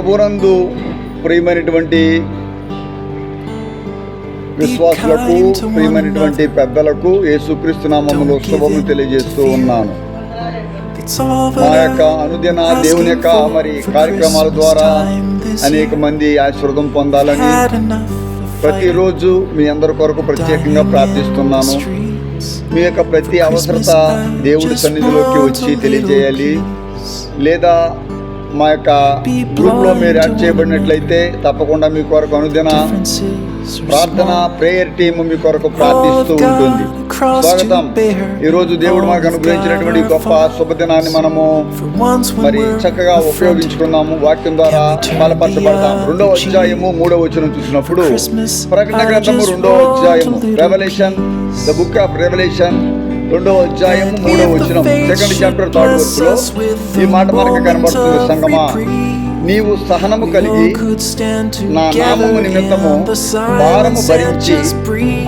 ప్రభునందు ప్రియమైనటువంటి విశ్వాసులకు, ప్రియమైనటువంటి పెద్దలకు యేసుక్రీస్తు నామములో శుభములు తెలియజేస్తూ ఉన్నాను. మా యొక్క అనుదిన దేవుని యొక్క మరి కార్యక్రమాల ద్వారా అనేక మంది ఆశీర్వాదం పొందాలని ప్రతిరోజు మీ అందరి కొరకు ప్రత్యేకంగా ప్రార్థిస్తున్నాను. మీ యొక్క ప్రతి అవసరత దేవుడి సన్నిధిలోకి వచ్చి తెలియజేయాలి. లేదా మా యొక్క గ్రూప్లో మీరు యాడ్ చేయబడినట్లయితే తప్పకుండా మీ కొరకు అనుదిన ప్రార్థన ప్రేయర్ టీమ్ మీ కొరకు ప్రార్థిస్తూ ఉంటుంది. స్వాగతం. ఈరోజు దేవుడు మనకు అనుగ్రహించినటువంటి గొప్ప శుభదినాన్ని మనము మరి చక్కగా ఉపయోగించుకున్నాము. వాక్యం ద్వారా బలపరచబడతాం. 2వ అధ్యాయము 3వ వచనం చూసినప్పుడు ప్రకటన గ్రంథము 2వ అధ్యాయము revolution, the book of revolution 2వ అధ్యాయము 3వ వచనం, 2nd చాప్టర్ 3rd వర్స్లో ఈ మాట మనకు కనబడుతుంది. సంగమా, నీవు సహనము కలిగి నా నామము నిమిత్తము భారము భరించి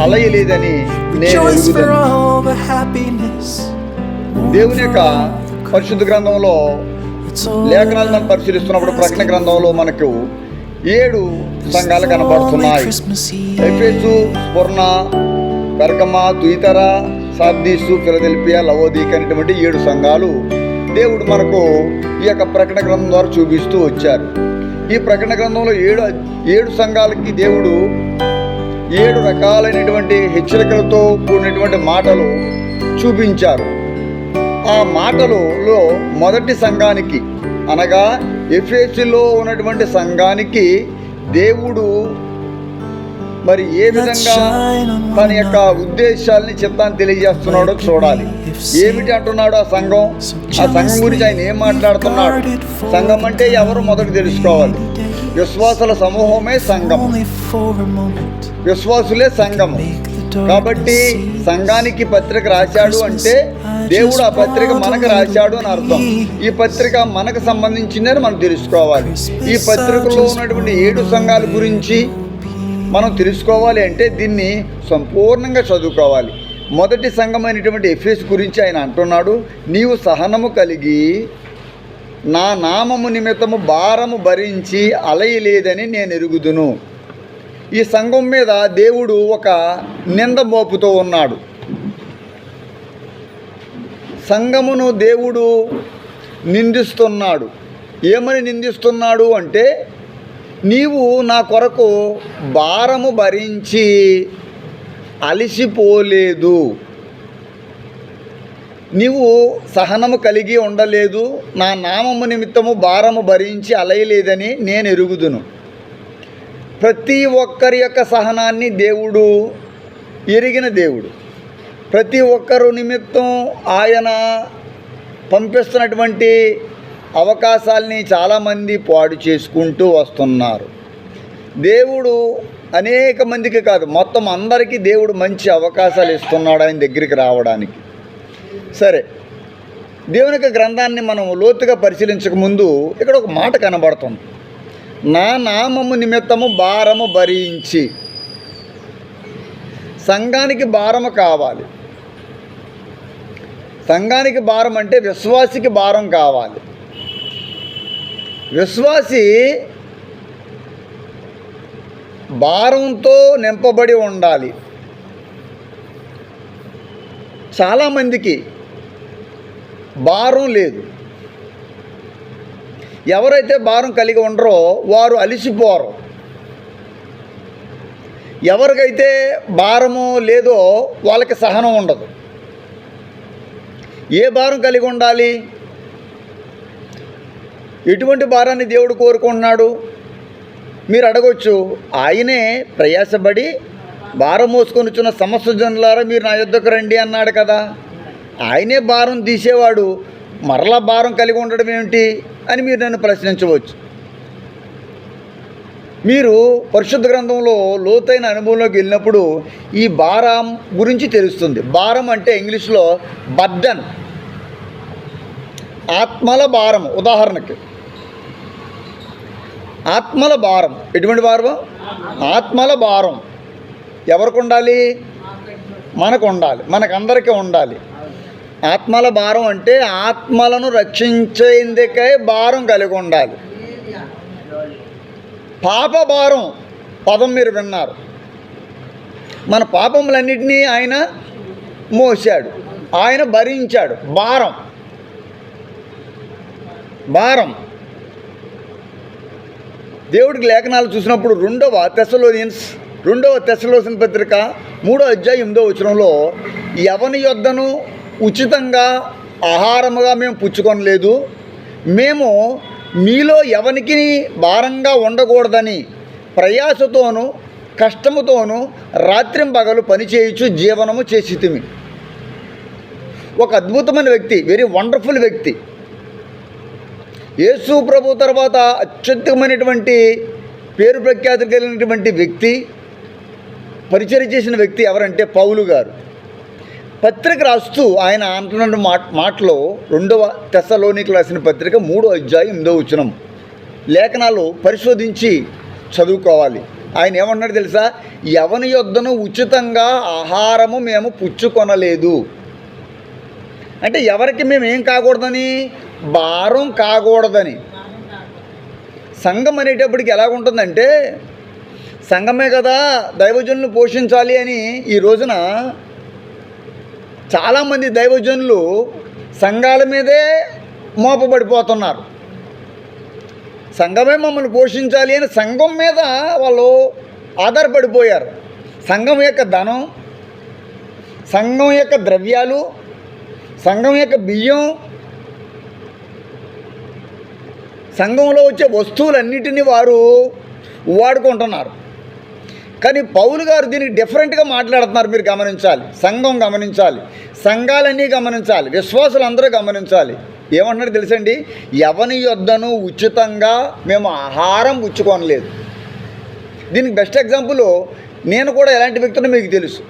అలయలేదని నేను ఎరుగుదును. దేవుని యొక్క పరిశుద్ధ గ్రంథంలో లేఖనాలను పరిశీలిస్తున్నప్పుడు ప్రకటన గ్రంథంలో మనకు 7 సంఘాలు కనబడుతున్నాయి. ఎఫెసు, స్మరణ, పెర్గమ, తుయితర, సార్దీసు, ఫిలదెల్ఫియా, లవోదికయ అనేటువంటి 7 సంఘాలు దేవుడు మనకు ఈ యొక్క ప్రకటన గ్రంథం ద్వారా చూపిస్తూ వచ్చారు. ఈ ప్రకటన గ్రంథంలో 7 సంఘాలకి దేవుడు 7 రకాలైనటువంటి హెచ్చరికలతో కూడినటువంటి మాటలు చూపించారు. ఆ మాటలలో మొదటి సంఘానికి అనగా ఎఫెసులో ఉన్నటువంటి సంఘానికి దేవుడు మరి ఏ విధంగా తన యొక్క ఉద్దేశాలని చిత్తాన్ని తెలియజేస్తున్నాడో చూడాలి. ఏమిటి అంటున్నాడు ఆ సంఘం గురించి ఆయన ఏం మాట్లాడుతున్నాడు? సంఘం అంటే ఎవరు మొదట తెలుసుకోవాలి. విశ్వాసుల సమూహమే సంఘం, విశ్వాసులే సంఘము. కాబట్టి సంఘానికి పత్రిక రాశాడు అంటే దేవుడు ఆ పత్రిక మనకు రాశాడు అని అర్థం. ఈ పత్రిక మనకు సంబంధించిందని మనం తెలుసుకోవాలి. ఈ పత్రికలో ఉన్నటువంటి 7 సంఘాల గురించి మనం తెలుసుకోవాలి అంటే దీన్ని సంపూర్ణంగా చదువుకోవాలి. మొదటి సంఘమైనటువంటి ఎఫెసు గురించి ఆయన అంటున్నాడు, నీవు సహనము కలిగి నా నామము నిమిత్తము భారము భరించి అలయలేదని నేను ఎరుగుదును. ఈ సంఘం మీద దేవుడు ఒక నింద మోపుతూ ఉన్నాడు. సంఘమును దేవుడు నిందిస్తున్నాడు. ఏమని నిందిస్తున్నాడు అంటే, నీవు నా కొరకు భారము భరించి అలసిపోలేదు, నీవు సహనము కలిగి ఉండలేదు, నా నామము నిమిత్తము భారము భరించి అలయలేదని నేను ఎరుగుదును. ప్రతి ఒక్కరి యొక్క సహనాన్ని దేవుడు ఎరిగిన దేవుడు. ప్రతి ఒక్కరు నిమిత్తం ఆయన పంపిస్తున్నటువంటి అవకాశాలని చాలామంది పాడు చేసుకుంటూ వస్తున్నారు. దేవుడు అనేక మందికి కాదు, మొత్తం అందరికీ దేవుడు మంచి అవకాశాలు ఇస్తున్నాడు ఆయన దగ్గరికి రావడానికి. సరే, దేవుని యొక్క గ్రంథాన్ని మనం లోతుగా పరిశీలించక ముందు ఇక్కడ ఒక మాట కనబడుతుంది, నా నామము నిమిత్తము భారము భరించి. సంఘానికి భారము కావాలి. సంఘానికి భారం అంటే విశ్వాసికి భారం కావాలి. విశ్వాసి భారంతో నింపబడి ఉండాలి. చాలామందికి భారం లేదు. ఎవరైతే భారం కలిగి ఉండరో వారు అలిసిపోరు. ఎవరికైతే భారము లేదో వాళ్ళకి సహనం ఉండదు. ఏ భారం కలిగి ఉండాలి? ఎటువంటి భారాన్ని దేవుడు కోరుకుంటున్నాడు? మీరు అడగొచ్చు, ఆయనే ప్రయాసపడి భారం మోసుకొని వచ్చిన సమస్త జనులారా మీరు నా యొద్దకు రండి అన్నాడు కదా. ఆయనే భారం తీసేవాడు, మరలా భారం కలిగి ఉండడం ఏమిటి అని మీరు నన్ను ప్రశ్నించవచ్చు. మీరు పరిశుద్ధ గ్రంథంలో లోతైన అనుభవంలోకి వెళ్ళినప్పుడు ఈ భారం గురించి తెలుస్తుంది. భారం అంటే ఇంగ్లీష్లో బర్డన్, ఆత్మల భారం. ఉదాహరణకి ఆత్మల భారం. ఎటువంటి భారం? ఆత్మల భారం ఎవరికి ఉండాలి? మనకు ఉండాలి, మనకందరికీ ఉండాలి. ఆత్మల భారం అంటే ఆత్మలను రక్షించేందుకై భారం కలిగి ఉండాలి. పాపభారం పదం మీరు విన్నారు. మన పాపములన్నిటినీ ఆయన మోసాడు, ఆయన భరించాడు. భారం దేవుడికి లేఖనాలు చూసినప్పుడు 2వ తెస్సలోనియన్ పత్రిక 3వ అధ్యాయం 8వ వచనంలో, ఎవని యొద్దను ఉచితంగా ఆహారముగా మేము పుచ్చుకొనలేదు, మేము మీలో ఎవనికి భారంగా ఉండకూడదని ప్రయాసతోనూ కష్టముతోనూ రాత్రింపగలు పనిచేయచ్చు జీవనము చేసితిమి. ఒక అద్భుతమైన వ్యక్తి, వెరీ వండర్ఫుల్ వ్యక్తి. యేసు ప్రభు తర్వాత అత్యద్భుతమైనటువంటి పేరు ప్రఖ్యాతి కలిగినటువంటి వ్యక్తి, పరిచర్య చేసిన వ్యక్తి ఎవరంటే పౌలు గారు. పత్రిక రాస్తూ ఆయన అంటున్న మాటలో 2వ తెస్సలోనికీయులకు రాసిన పత్రిక 3వ అధ్యాయం 8వ వచనం లేఖనాలు పరిశోధించి చదువుకోవాలి. ఆయన ఏమన్నాడు తెలుసా? ఎవని యొద్దను ఉచితంగా ఆహారము మేము పుచ్చుకొనలేదు. అంటే ఎవరికి మేము ఏం కాకూడదని? భారం కాకూడదని. సంఘం అనేటప్పటికి ఎలాగుంటుందంటే, సంఘమే కదా దైవజనులు పోషించాలి అని ఈ రోజున చాలామంది దైవజనులు సంఘాల మీదే మోపబడిపోతున్నారు. సంఘమే మమ్మల్ని పోషించాలి అని సంఘం మీద వాళ్ళు ఆధారపడిపోయారు. సంఘం యొక్క ధనం, సంఘం యొక్క ద్రవ్యాలు, సంఘం యొక్క బియ్యం, సంఘంలో వచ్చే వస్తువులన్నిటినీ వారు వాడుకుంటున్నారు. కానీ పౌలు గారు దీనికి డిఫరెంట్గా మాట్లాడుతున్నారు. మీరు గమనించాలి, సంఘం గమనించాలి, సంఘాలన్నీ గమనించాలి, విశ్వాసులు అందరూ గమనించాలి. ఏమంటున్నాడు తెలుసండి? ఎవని యొద్దను ఉచితంగా మేము ఆహారం పుచ్చుకోనలేదు. దీనికి బెస్ట్ ఎగ్జాంపుల్ నేను కూడా ఎలాంటి వ్యక్తినో మీకు తెలుసు.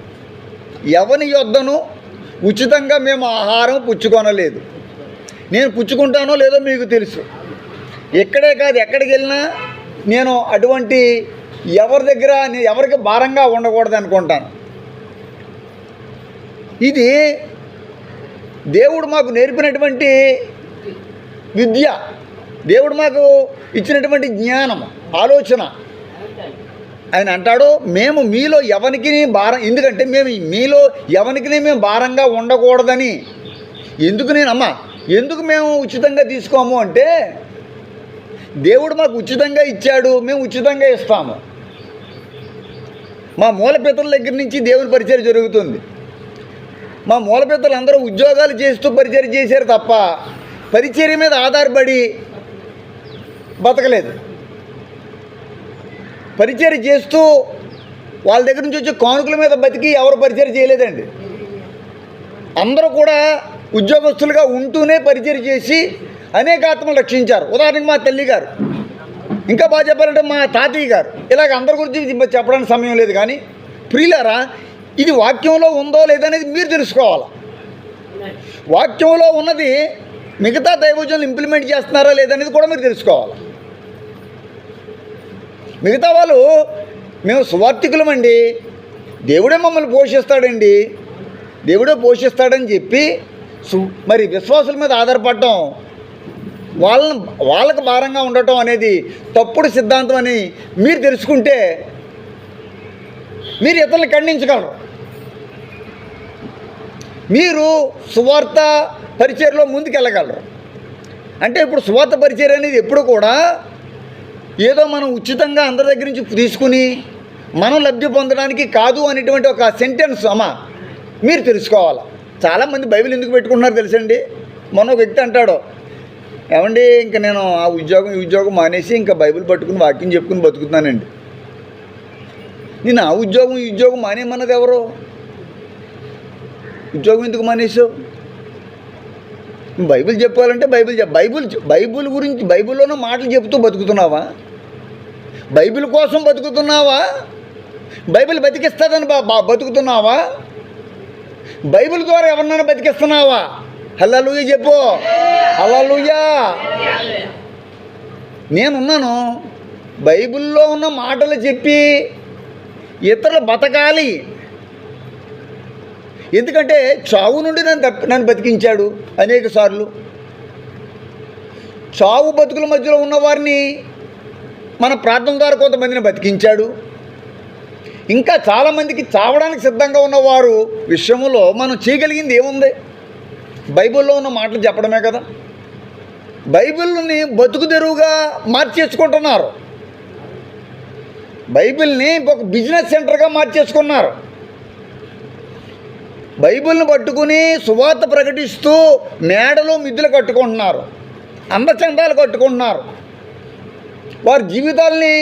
ఎవని యొద్దను ఉచితంగా మేము ఆహారం పుచ్చుకోనలేదు. నేను పుచ్చుకుంటానో లేదో మీకు తెలుసు. ఎక్కడే కాదు, ఎక్కడికి వెళ్ళినా నేను అటువంటి ఎవరి దగ్గర ఎవరికి భారంగా ఉండకూడదు అనుకుంటాను. ఇది దేవుడు మాకు నేర్పినటువంటి విద్య, దేవుడు మాకు ఇచ్చినటువంటి జ్ఞానం, ఆలోచన. ఆయన అంటాడు, మేము మీలో ఎవరికి భారం, ఎందుకంటే మేము మీలో ఎవరికి మేము భారంగా ఉండకూడదని. ఎందుకు మేము ఉచితంగా తీసుకోము అంటే, దేవుడు మాకు ఉచితంగా ఇచ్చాడు, మేము ఉచితంగా ఇస్తాము. మా మూలపితరుల దగ్గర నుంచి దేవుని పరిచర్య జరుగుతుంది. మా మూలపితరులు అందరూ ఉద్యోగాలు చేస్తూ పరిచర్య చేశారు తప్ప పరిచర్య మీద ఆధారపడి బతకలేదు. పరిచర్య చేస్తూ వాళ్ళ దగ్గర నుంచి వచ్చే కానుకల మీద బతికి ఎవరు పరిచర్య చేయలేదండి. అందరూ కూడా ఉద్యోగస్తులుగా ఉంటూనే పరిచర్య చేసి అనేక ఆత్మలు రక్షించారు. ఉదాహరణకి మా తల్లి గారు, ఇంకా బాగా చెప్పాలంటే మా తాతయ్య గారు. ఇలాగ అందరి గురించి చెప్పడానికి సమయం లేదు. కానీ ప్రియులారా, ఇది వాక్యంలో ఉందో లేదనేది మీరు తెలుసుకోవాలి. వాక్యంలో ఉన్నది మిగతా దైవజనులు ఇంప్లిమెంట్ చేస్తున్నారా లేదనేది కూడా మీరు తెలుసుకోవాలి. మిగతా వాళ్ళు మేము సువార్థికులమండి, దేవుడే మమ్మల్ని పోషిస్తాడండి, దేవుడే పోషిస్తాడని చెప్పి మరి విశ్వాసుల మీద ఆధారపడటం, వాళ్ళకు భారంగా ఉండటం అనేది తప్పుడు సిద్ధాంతం అని మీరు తెలుసుకుంటే మీరు ఇతరులను ఖండించగలరు. మీరు సువార్త పరిచర్యలో ముందుకెళ్ళగలరు. అంటే ఇప్పుడు సువార్త పరిచర్య అనేది ఎప్పుడు కూడా ఏదో మనం ఉచితంగా అందరి దగ్గర నుంచి తీసుకుని మనం లబ్ధి పొందడానికి కాదు అనేటువంటి ఒక సెంటెన్స్ మీరు తెలుసుకోవాలి. చాలామంది బైబిల్ ఎందుకు పెట్టుకుంటున్నారు తెలుసండి? మొన్న ఒక వ్యక్తి అంటాడు, ఏమండి ఇంకా నేను ఆ ఈ ఉద్యోగం మానేసి ఇంకా బైబిల్ పట్టుకుని వాక్యం చెప్పుకుని బతుకుతున్నానండి. నేను ఆ ఈ ఉద్యోగం మానేయమన్నది ఎవరు? ఉద్యోగం ఎందుకు మానేసావు? బైబిల్ చెప్పాలంటే బైబిల్ గురించి బైబిల్లోనే మాటలు చెబుతూ బతుకుతున్నావా? బైబిల్ కోసం బతుకుతున్నావా? బైబిల్ బతికిస్తుందని బతుకుతున్నావా? బైబిల్ ద్వారా ఎవరినైనా బతికిస్తున్నావా? హల్లెలూయా చెప్పు, హల్లెలూయా. నేనున్నాను, బైబిల్లో ఉన్న మాటలు చెప్పి ఇతరులు బతకాలి. ఎందుకంటే చావు నుండి నన్ను బతికించాడు అనేక సార్లు. చావు బతుకుల మధ్యలో ఉన్నవారిని మన ప్రార్థన ద్వారా కొంతమందిని బతికించాడు. ఇంకా చాలామందికి చావడానికి సిద్ధంగా ఉన్నవారు విషయంలో మనం చేయగలిగింది ఏముంది? బైబిల్లో ఉన్న మాటలు చెప్పడమే కదా. బైబిల్ని బతుకు తెరువుగా మార్చేసుకుంటున్నారు. బైబిల్ని ఒక బిజినెస్ సెంటర్గా మార్చేసుకున్నారు. బైబిల్ని పట్టుకుని సువార్త ప్రకటిస్తూ మేడలు మిద్దులు కట్టుకుంటున్నారు, అందచందాలు కట్టుకుంటున్నారు. వారి జీవితాల్ని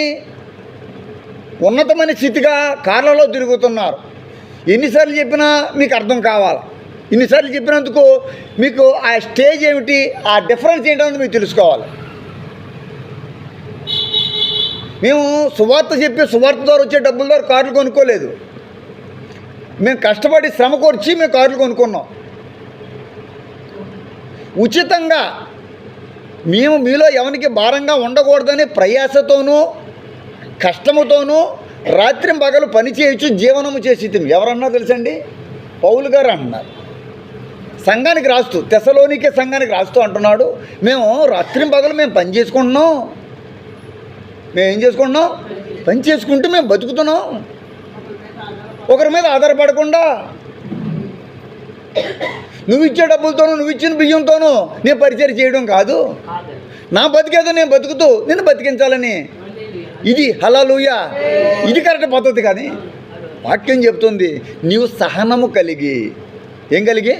ఉన్నతమైన స్థితిగా కార్లలో తిరుగుతున్నారు. ఎన్నిసార్లు చెప్పినా మీకు అర్థం కావాలి. ఇన్నిసార్లు చెప్పినందుకు మీకు ఆ స్టేజ్ ఏమిటి, ఆ డిఫరెన్స్ ఏంటన్నది మీకు తెలుసుకోవాలి. మేము సువార్త చెప్పి సువార్త ద్వారా వచ్చే డబ్బుల ద్వారా కార్లు కొనుక్కోలేదు. మేము కష్టపడి శ్రమ కోర్చి మేము కార్లు కొనుక్కున్నాం. ఉచితంగా మేము మీలో ఎవరికి భారంగా ఉండకూడదని ప్రయాసతోనూ కష్టముతోనూ రాత్రి పగలు పని చేయొచ్చు జీవనము చేసి ఎవరన్నా తెలుసండి? పౌలు గారు అంటున్నారు. సంఘానికి రాస్తూ, తెస్సలోనికే సంఘానికి రాస్తూ అంటున్నాడు, మేము రాత్రి పగలు మేము పని చేసుకుంటున్నాం. మేము ఏం చేసుకుంటున్నాం? పని చేసుకుంటూ మేము బతుకుతున్నాం. ఒకరి మీద ఆధారపడకుండా నువ్వు ఇచ్చే డబ్బులతోనూ నువ్వు ఇచ్చిన బియ్యంతోనూ నేను పరిచయం చేయడం కాదు. నా బతికేదో నేను బతుకుతూ నిన్ను బతికించాలని. ఇది హల్లెలూయా, ఇది కరెక్ట్ పద్ధతి. కానీ వాక్యం చెప్తుంది, నీవు సహనము కలిగి, ఏం కలిగి?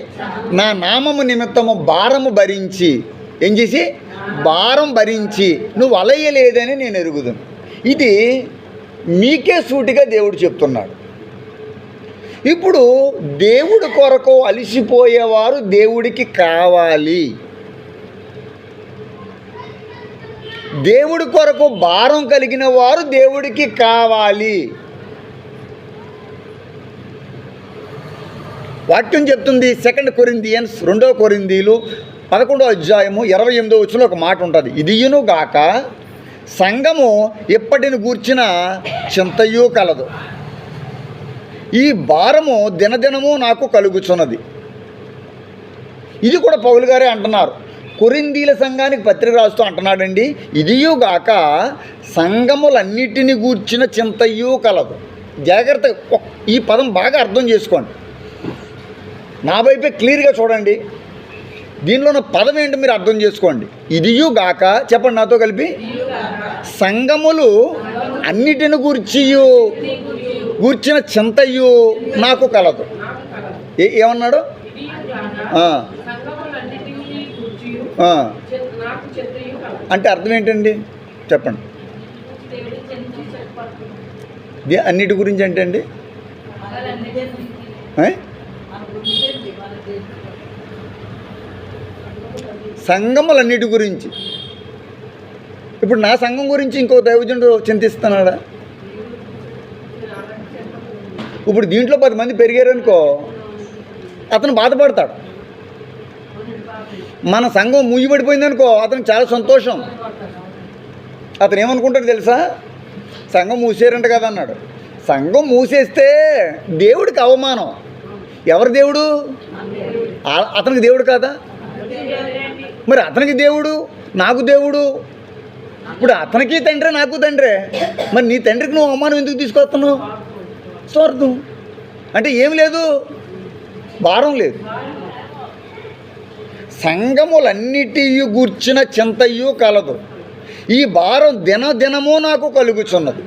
నా నామము నిమిత్తము భారము భరించి, ఏం చేసి? భారం భరించి నువ్వు అలయ్యలేదని నేను ఎరుగుదును. ఇది మీకే సూటిగా దేవుడు చెప్తున్నాడు. ఇప్పుడు దేవుడి కొరకు అలిసిపోయేవారు దేవుడికి కావాలి. దేవుడి కొరకు భారం కలిగిన వారు దేవుడికి కావాలి. వాక్యం చెప్తుంది. 2 కొరింథియన్స్ 2 కొరింథీలు 11వ అధ్యాయము 28వ వచనంలో ఒక మాట ఉంటుంది. ఇదియును గాక సంఘము ఎప్పటిని గూర్చిన చింతయు కలదు, ఈ భారము దినదినము నాకు కలుగుచున్నది. ఇది కూడా పౌలు గారే అంటున్నారు. కొరింథీల సంఘానికి పత్రిక రాస్తూ అంటున్నాడండి, ఇదియుగాక సంఘములన్నిటిని గూర్చిన చింతయు కలదు. జాగ్రత్తగా ఈ పదం బాగా అర్థం చేసుకోండి. నా వైపే క్లియర్గా చూడండి. దీనిలో ఉన్న పదం ఏంటో మీరు అర్థం చేసుకోండి. ఇదియుగాక చెప్పండి నాతో కలిపి. సంఘములు అన్నిటిని గూర్చిన చింతయు నాకు కలదు. ఏమన్నాడు? అంటే అర్థం ఏంటండి చెప్పండి. అన్నిటి గురించి అంటే అండి సంఘములన్నిటి గురించి. ఇప్పుడు నా సంఘం గురించి ఇంకో దైవజనుడు చింతిస్తున్నాడా? ఇప్పుడు దీంట్లో 10 మంది పెరిగారనుకో, అతను బాధపడతాడు. మన సంఘం మూయబడిపోయిందనుకో, అతనికి చాలా సంతోషం. అతను ఏమనుకుంటాడు తెలుసా? సంఘం మూసేరంట కదా అన్నాడు. సంఘం మూసేస్తే దేవుడికి అవమానం. ఎవరు దేవుడు? అతనికి దేవుడు కాదా? మరి అతనికి దేవుడు, నాకు దేవుడు. ఇప్పుడు అతనికి తండ్రే, నాకు తండ్రే. మరి నీ తండ్రికి నువ్వు అవమానం ఎందుకు తీసుకొస్తున్నావు? స్వార్థం అంటే ఏమి లేదు, భారం లేదు. సంఘములన్నిటి గూర్చిన చింతయు కలదు, ఈ భారం దినదినము నాకు కలుగుచున్నది.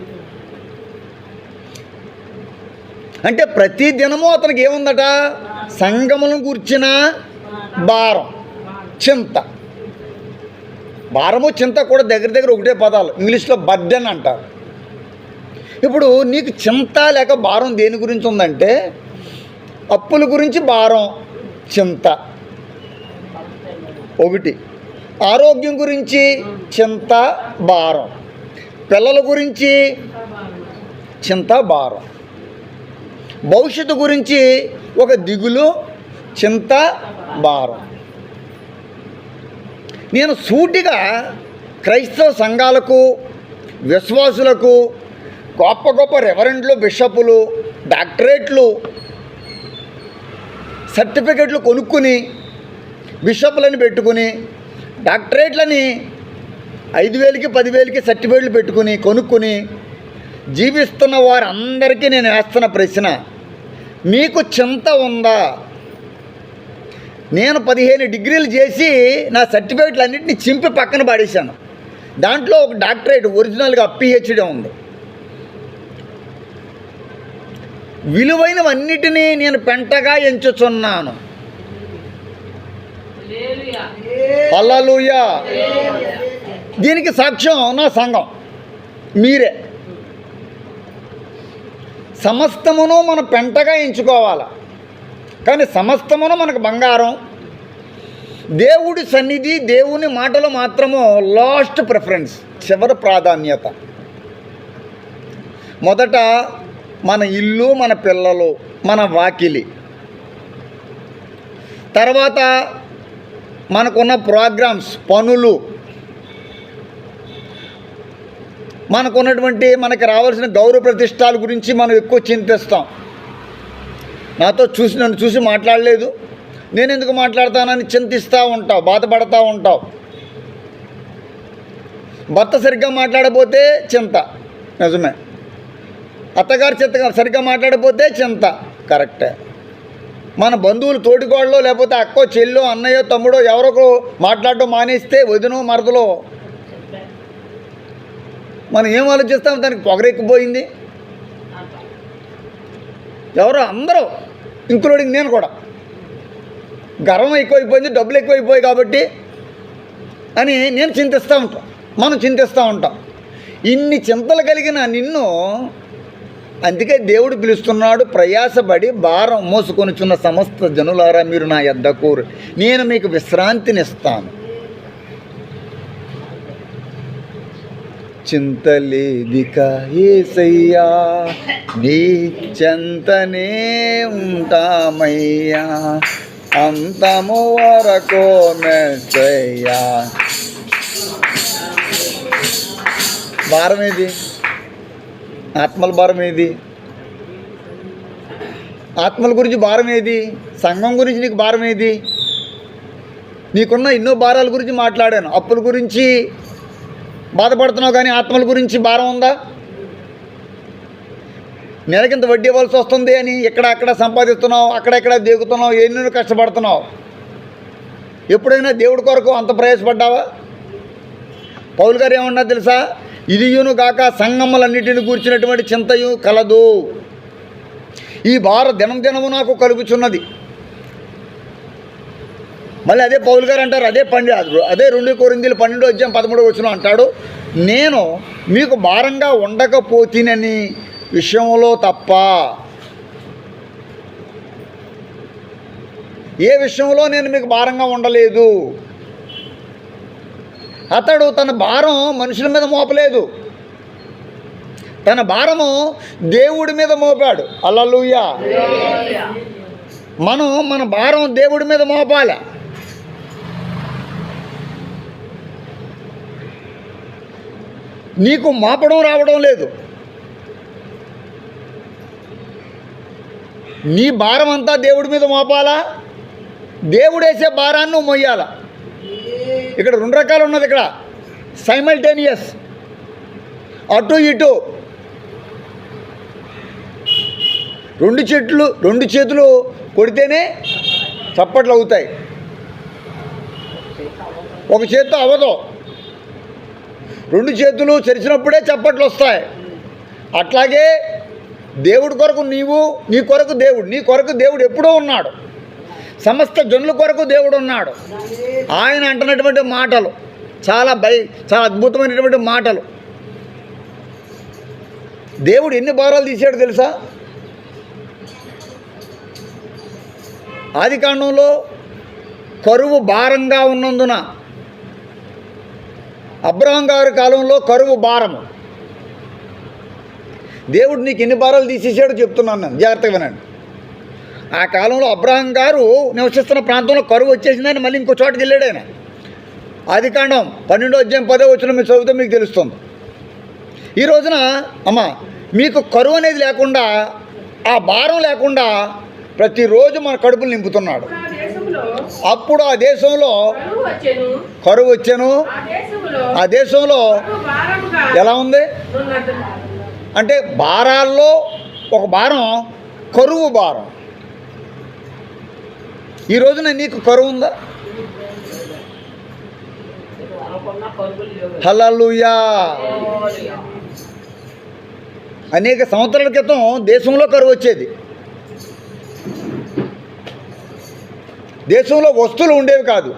అంటే ప్రతి దినము అతనికి ఏముందట? సంఘములను గూర్చిన భారం, చింత. భారము చింత కూడా దగ్గర ఒకటే పదాలు. ఇంగ్లీష్లో బర్డెన్ అంటారు. ఇప్పుడు నీకు చింత లేక భారం దేని గురించి ఉందంటే, అప్పుల గురించి భారం, చింత ఒకటి. ఆరోగ్యం గురించి చింత, భారం. పిల్లల గురించి చింత, భారం. భవిష్యత్తు గురించి ఒక దిగులు, చింత, భారం. నేను సూటిగా క్రైస్తవ సంఘాలకు, విశ్వాసులకు, గొప్ప గొప్ప రెవరెండ్లు, బిషపులు, డాక్టరేట్లు, సర్టిఫికెట్లు కొనుక్కుని బిషపులని పెట్టుకుని డాక్టరేట్లని 5,000కి 10,000కి సర్టిఫికేట్లు పెట్టుకుని కొనుక్కుని జీవిస్తున్న వారందరికీ నేను వేస్తున్న ప్రశ్న, మీకు చింత ఉందా? నేను 15 డిగ్రీలు చేసి నా సర్టిఫికేట్లు అన్నింటినీ చింపి పక్కన పడేశాను. దాంట్లో ఒక డాక్టరేట్ ఒరిజినల్గా PhD ఉంది. విలువైనవన్నిటినీ నేను పెంటగా ఎంచుచున్నాను. హల్లెలూయా. దీనికి సాక్ష్యం నా సంఘం, మీరే. సమస్తమును మనం పెంటగా ఎంచుకోవాలి, కానీ సమస్తమును మనకు బంగారం. దేవుడి సన్నిధి, దేవుని మాటలు మాత్రము లాస్ట్ ప్రిఫరెన్స్, చివరి ప్రాధాన్యత. మొదట మన ఇల్లు, మన పిల్లలు, మన వాకిలి, తర్వాత మనకున్న ప్రోగ్రామ్స్, పనులు, మనకున్నటువంటి మనకి రావాల్సిన గౌరవ ప్రతిష్టాల గురించి మనం ఎక్కువ చింతిస్తాం. నన్ను చూసి మాట్లాడలేదు, నేను ఎందుకు మాట్లాడతానని చింతిస్తూ ఉంటావు, బాధపడతా ఉంటావు. భర్త సరిగ్గా మాట్లాడకపోతే చింత, నిజమే. అత్తగారు సరిగ్గా మాట్లాడకపోతే చింత, కరెక్టే. మన బంధువులు, తోటికోళ్ళలో, లేకపోతే అక్కో, చెల్లో, అన్నయ్యో, తమ్ముడో ఎవరో మాట్లాడటం మానేస్తే, వదినో మరదలో, మనం ఏం ఆలోచిస్తాం? దానికి పొగరెక్కిపోయింది. ఎవరో అందరూ, ఇంక్లూడింగ్ నేను కూడా, గర్వం ఎక్కువైపోయింది, డబ్బులు ఎక్కువైపోయాయి కాబట్టి అని నేను చింతిస్తూ ఉంటాం, మనం చింతిస్తూ ఉంటాం. ఇన్ని చింతలు కలిగిన నిన్ను అందుకే దేవుడు పిలుస్తున్నాడు, ప్రయాసపడి భారం మోసుకొనిచున్న సమస్త జనులారా మీరు నా యొద్దకు, నేను మీకు విశ్రాంతినిస్తాను. చింతలేదిక యేసయ్యా, నీ చెంతనే ఉంటామయ్యా, అంతము వరకు మెస్సయ్యా. భారం ఏది? ఆత్మల భారం ఏది? ఆత్మల గురించి భారం ఏది? సంఘం గురించి నీకు భారం ఏది? నీకున్న ఎన్నో భారాల గురించి మాట్లాడాను. అప్పుల గురించి బాధపడుతున్నావు, కానీ ఆత్మల గురించి భారం ఉందా? నెలకింత వడ్డీ ఇవ్వాల్సి వస్తుంది అని అక్కడ సంపాదిస్తున్నావు, అక్కడెక్కడ దిగుతున్నావు, ఎన్నెన్నో కష్టపడుతున్నావు. ఎప్పుడైనా దేవుడి కొరకు అంత ప్రయాసపడ్డావా? పౌలు గారు ఏమన్నా తెలుసా? ఇదియును గాక సంగములన్నిటిని కూర్చున్నటువంటి చింతయు కలదు, ఈ భార దినము నాకు కలుగుచున్నది. మళ్ళీ అదే పౌలు గారు అంటారు, అదే 2 కొరింథీయులు 12:13 అంటాడు, నేను మీకు భారంగా ఉండకపోతేనని విషయంలో తప్ప ఏ విషయంలో నేను మీకు భారంగా ఉండలేదు. అతడు తన భారం మనుషుల మీద మోపలేదు, తన భారము దేవుడి మీద మోపాడు. హల్లెలూయా. మనం మన భారం దేవుడి మీద మోపాలి. నీకు మోపడం రావడం లేదు, నీ భారం అంతా దేవుడి మీద మోపాలా, దేవుడేసే భారాన్ని నువ్వు మొయ్యాలా. ఇక్కడ 2 రకాలు ఉన్నది. ఇక్కడ సైమల్టేనియస్, అటు ఇటు, 2 చేతులు కొడితేనే చప్పట్లు అవుతాయి, ఒక చేత్తో అవ్వదు. 2 చేతులు చరిచినప్పుడే చప్పట్లు వస్తాయి. అట్లాగే దేవుడి కొరకు నీవు, నీ కొరకు దేవుడు, నీ కొరకు దేవుడు ఎప్పుడూ ఉన్నాడు, సమస్త జనుల కొరకు దేవుడు ఉన్నాడు. ఆయన అంటున్నటువంటి మాటలు చాలా అద్భుతమైనటువంటి మాటలు. దేవుడు ఎన్ని భారాలు తీసాడు తెలుసా? ఆదికాండంలో కరువు భారంగా ఉన్నందున, అబ్రహాం గారి కాలంలో కరువు భారము. దేవుడు నీకు ఎన్ని భారాలు తీసేసాడో చెప్తున్నాను నేను, జాగ్రత్తగా వినండి. ఆ కాలంలో అబ్రహాం గారు నివసిస్తున్న ప్రాంతంలో కరువు వచ్చేసిందని మళ్ళీ ఇంకో చోటకి వెళ్ళాడు ఆయన. ఆదికాండం 12:10 మీరు చదివితే మీకు తెలుస్తుంది. ఈ రోజున మీకు కరువు అనేది లేకుండా, ఆ భారం లేకుండా ప్రతిరోజు మన కడుపులు నింపుతున్నాడు. అప్పుడు ఆ దేశంలో కరువు వచ్చాను. ఆ దేశంలో ఎలా ఉంది అంటే భారాల్లో ఒక భారం కరువు భారం. ఈ రోజున నీకు కరువు ఉందా? హల్లెలూయా. అనేక సంవత్సరాల క్రితం దేశంలో కరువు వచ్చేది. దేశంలో వస్తువులు ఉండేవి కాదు,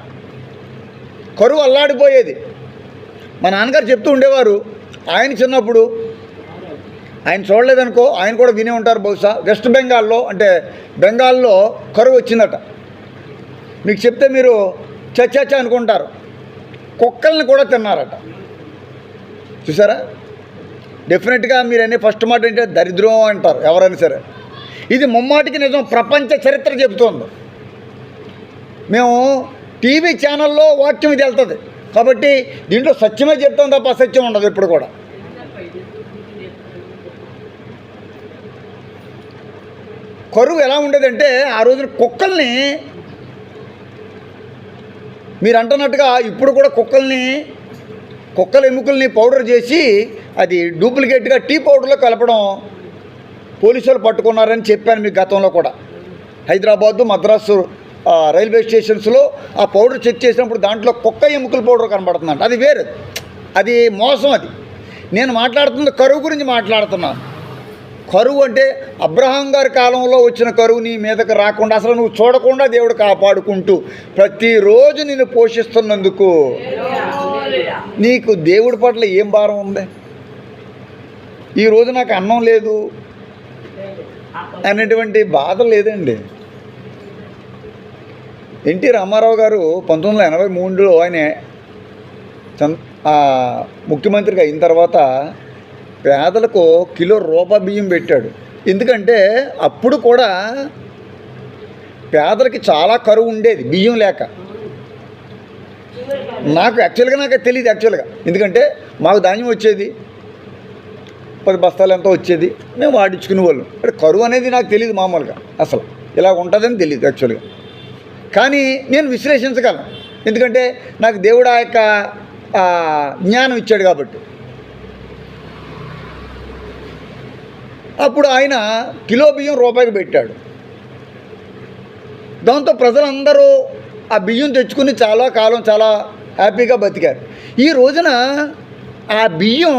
కరువు అల్లాడిపోయేది. మా నాన్నగారు చెప్తూ ఉండేవారు. ఆయన చిన్నప్పుడు ఆయన చూడలేదనుకో, ఆయన కూడా వినే ఉంటారు బహుశా. వెస్ట్ బెంగాల్లో అంటే బెంగాల్లో కరువు వచ్చిందట. మీకు చెప్తే మీరు చచ్చ అనుకుంటారు. కుక్కల్ని కూడా తిన్నారట. చూసారా? డెఫినెట్గా మీరు అనే ఫస్ట్ మాట అంటే దరిద్రం అంటారు ఎవరైనా సరే. ఇది ముమ్మాటికి నిజం. ప్రపంచ చరిత్ర చెబుతోంది. మేము టీవీ ఛానల్లో వాక్యం ఇది వెళ్తుంది కాబట్టి దీంట్లో సత్యమే చెప్తాం తప్ప అసత్యం ఉండదు ఇప్పుడు కూడా. కరువు ఎలా ఉండేదంటే ఆ రోజున కుక్కల్ని మీరు అంటున్నట్టుగా ఇప్పుడు కూడా కుక్కల ఎముకల్ని పౌడర్ చేసి అది డూప్లికేట్గా టీ పౌడర్లో కలపడం పోలీసులు పట్టుకున్నారని చెప్పాను మీకు గతంలో కూడా. హైదరాబాదు, మద్రాసు రైల్వే స్టేషన్స్లో ఆ పౌడర్ చెక్ చేసినప్పుడు దాంట్లో కుక్క ఎముకల పౌడర్ కనబడుతుందంట. అది వేరు, అది మోసం. అది నేను మాట్లాడుతుంది కరువు గురించి మాట్లాడుతున్నాను. కరువు అంటే అబ్రహాం గారి కాలంలో వచ్చిన కరువు నీ మీదకి రాకుండా అసలు నువ్వు చూడకుండా దేవుడు కాపాడుకుంటూ ప్రతిరోజు నిన్ను పోషిస్తున్నందుకు నీకు దేవుడి పట్ల ఏం భారం ఉంది? ఈరోజు నాకు అన్నం లేదు అనేటువంటి బాధ లేదండి. ఎన్టీ రామారావు గారు 1983లో ఆయన ముఖ్యమంత్రిగా అయిన తర్వాత పేదలకు కిలో రూపాయి బియ్యం పెట్టాడు. ఎందుకంటే అప్పుడు కూడా పేదలకి చాలా కరువు ఉండేది బియ్యం లేక. నాకు తెలియదు యాక్చువల్గా. ఎందుకంటే మాకు ధాన్యం వచ్చేది, 10 బస్తాలు ఎంతో వచ్చేది, మేము వాడించుకునే వాళ్ళం. అంటే కరువు అనేది నాకు తెలియదు మామూలుగా, అసలు ఇలా ఉంటుందని తెలియదు యాక్చువల్గా. కానీ నేను విశ్లేషించగలను, ఎందుకంటే నాకు దేవుడు ఆ యొక్క జ్ఞానం ఇచ్చాడు కాబట్టి. అప్పుడు ఆయన కిలో బియ్యం రూపాయికి పెట్టాడు. దాంతో ప్రజలందరూ ఆ బియ్యం తెచ్చుకుని చాలా కాలం చాలా హ్యాపీగా బతికారు. ఈ రోజున ఆ బియ్యం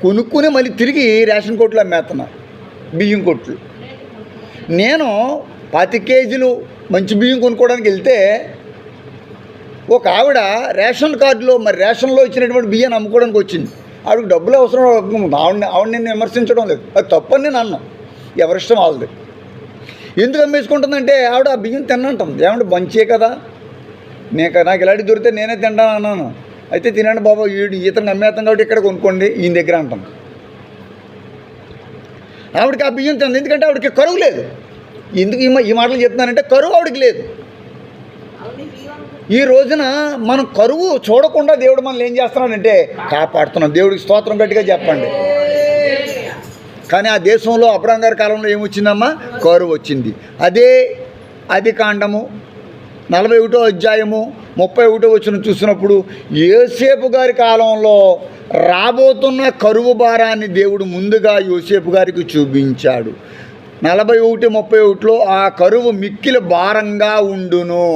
కొనుక్కుని మళ్ళీ తిరిగి రేషన్ కొట్లు అమ్మేస్తున్నారు, బియ్యం కొట్లు. నేను 25 కేజీలు మంచి బియ్యం కొనుక్కోవడానికి వెళ్తే ఒక ఆవిడ రేషన్ కార్డులో మరి రేషన్లో ఇచ్చినటువంటి బియ్యాన్ని అమ్ముకోవడానికి వచ్చింది. ఆవిడకి డబ్బులు అవసరం. ఆవిడ నేను విమర్శించడం లేదు, అది తప్పని నేను అన్నాను. ఎవరిష్టం వాళ్ళది. ఎందుకు అమ్మేసుకుంటుందంటే ఆవిడ ఆ బియ్యం తినంటుంది. ఏమంటే మంచియే కదా, నాకు ఇలాంటి దొరికితే నేనే తింటాను అన్నాను. అయితే తినండి బాబా, ఈతను అమ్మేస్తాం కాబట్టి ఇక్కడ కొనుక్కోండి ఈయన దగ్గర అంటాను. ఆవిడకి ఆ బియ్యం తింది, ఎందుకంటే ఆవిడకి కరువు లేదు. ఎందుకు ఈ మాటలు చెప్తున్నానంటే కరువు ఆవిడకి లేదు. ఈ రోజున మనం కరువు చూడకుండా దేవుడు మనల్ని ఏం చేస్తున్నాడంటే కాపాడుతున్నాం. దేవుడికి స్తోత్రం గట్టిగా చెప్పండి. కానీ ఆ దేశంలో అబ్రహాం గారి కాలంలో ఏమొచ్చిందమ్మా? కరువు వచ్చింది. అదే ఆదికాండము 41వ అధ్యాయము 31వ వచనం చూసినప్పుడు యోసేపు గారి కాలంలో రాబోతున్న కరువు భారాన్ని దేవుడు ముందుగా యోసేపు గారికి చూపించాడు. 41:31లో ఆ కరువు మిక్కిలి భారంగా ఉండును.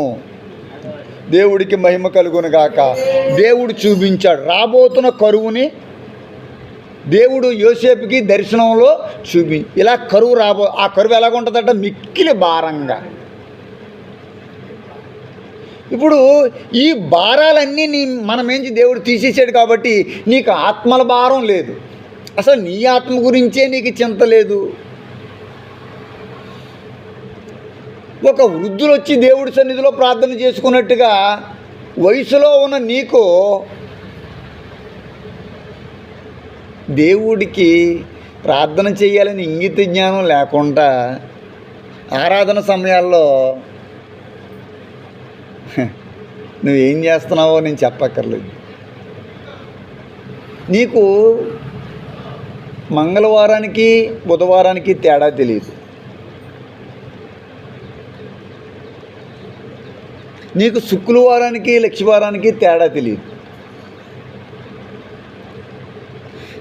దేవుడికి మహిమ కలుగును గాక. దేవుడు చూపించాడు రాబోతున్న కరువుని. దేవుడు యోసేపుకి దర్శనంలో ఇలా కరువు ఆ కరువు ఎలాగుంటుందట? మిక్కిలి భారంగా. ఇప్పుడు ఈ భారాలన్నీ మనమేంచి దేవుడు తీసేసాడు కాబట్టి నీకు ఆత్మల భారం లేదు. అసలు నీ ఆత్మ గురించే నీకు చింత లేదు. ఒక వృద్ధులు వచ్చి దేవుడి సన్నిధిలో ప్రార్థన చేసుకున్నట్టుగా వయసులో ఉన్న నీకు దేవుడికి ప్రార్థన చేయాలని ఇంగిత జ్ఞానం లేకుండా ఆరాధన సమయాల్లో నువ్వేం చేస్తున్నావో నేను చెప్పక్కర్లేదు. నీకు మంగళవారానికి బుధవారానికి తేడా తెలియదు. నీకు శుక్రవారానికి లక్షవారానికి తేడా తెలియదు.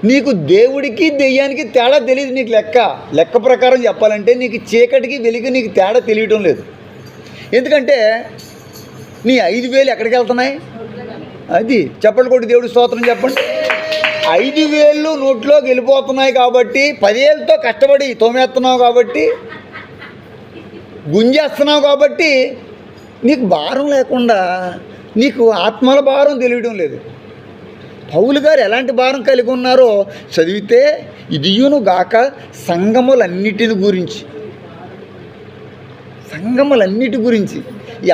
నీకు దేవుడికి దెయ్యానికి తేడా తెలియదు. నీకు లెక్క ప్రకారం చెప్పాలంటే నీకు చీకటికి వెలుగు నీకు తేడా తెలియటం లేదు. ఎందుకంటే నీ 5,000 ఎక్కడికి వెళ్తున్నాయి? అది చెప్పండి, కొట్టి దేవుడి స్తోత్రం చెప్పండి. 5,000 నోట్లోకి వెళ్ళిపోతున్నాయి కాబట్టి 10,000తో కష్టపడి తోమేస్తున్నావు కాబట్టి, గుంజేస్తున్నావు కాబట్టి నీకు భారం లేకుండా నీకు ఆత్మల భారం తెలియడం లేదు. పౌలు గారు ఎలాంటి భారం కలిగి ఉన్నారో చదివితే, ఇదియును గాక సంఘములన్నిటిని గురించి, సంఘములన్నిటి గురించి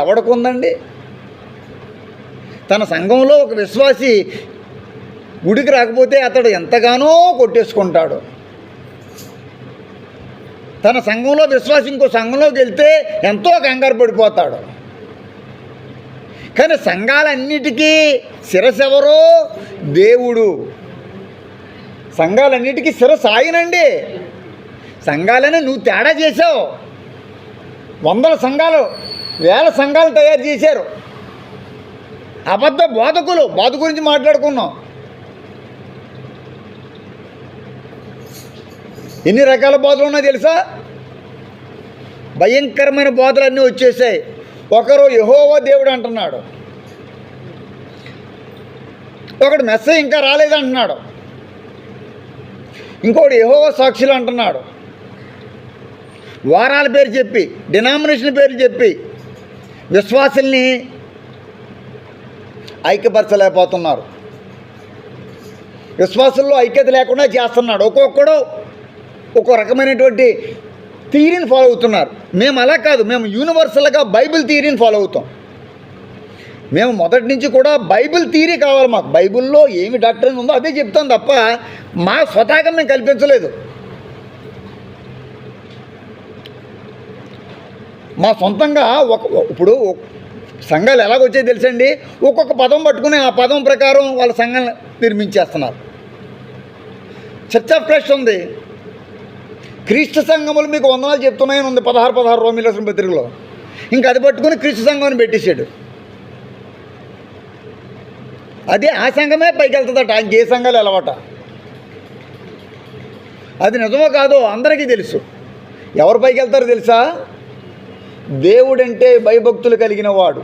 ఎవడకుందండి? తన సంఘంలో ఒక విశ్వాసి గుడికి రాకపోతే అతడు ఎంతగానో కొట్టేసుకుంటాడు. తన సంఘంలో విశ్వాసి ఇంకో సంఘంలోకి వెళ్తే ఎంతో కంగారు పడిపోతాడు. కానీ సంఘాలన్నిటికీ శిరస్సు ఎవరో? దేవుడు. సంఘాలన్నిటికీ శిరస్సు ఆయనండి. సంఘాలని నువ్వు తేడా చేసావు. 100 సంఘాలు 1000 సంఘాలు తయారు చేశారు. అబద్ధ బోధకులు, బోధ గురించి మాట్లాడుకున్నాం. ఎన్ని రకాల బోధలు ఉన్నాయో తెలుసా? భయంకరమైన బోధలన్నీ వచ్చేసాయి. ఒకరు యెహోవా దేవుడు అంటున్నాడు, ఒకడు మెస్సయ్య ఇంకా రాలేదంటున్నాడు, ఇంకోటి యెహోవా సాక్షులు అంటున్నాడు. వారాల పేరు చెప్పి, డినామినేషన్ పేరు చెప్పి విశ్వాసుల్ని ఐక్యపరచలేకపోతున్నారు. విశ్వాసుల్లో ఐక్యత లేకుండా చేస్తున్నాడు. ఒక్కొక్కడు ఒక్కో రకమైనటువంటి థియరీని ఫాలో అవుతున్నారు. మేము అలా కాదు, మేము యూనివర్సల్గా బైబిల్ థియరీని ఫాలో అవుతాం. మేము మొదటి నుంచి కూడా బైబిల్ థియరీ కావాలి మాకు. బైబిల్లో ఏమి డాక్టరీన్ ఉందో అదే చెప్తాం తప్ప మా స్వతహాగా మేము కల్పించలేదు. మా సొంతంగా ఇప్పుడు సంఘాలు ఎలాగొచ్చాయి తెలుసండి? ఒక్కొక్క పదం పట్టుకుని ఆ పదం ప్రకారం వాళ్ళ సంఘాలు నిర్మించేస్తున్నారు. చర్చ్ ఆఫ్ క్రైస్ట్ ఉంది, క్రీస్తు సంఘములు మీకు వందనాలు చెప్తున్నాయని ఉంది 16 రోమీయుల రాసిన పత్రికలో. ఇంకా అది పట్టుకుని క్రీస్తు సంఘం పెట్టేశాడు. అదే ఆ సంఘమే పైకి వెళ్తుందట, ఇంకే సంఘాలు ఎలవట. అది నిజమో కాదో అందరికీ తెలుసు. ఎవరు పైకి వెళ్తారో తెలుసా? దేవుడంటే భయభక్తులు కలిగిన వాడు.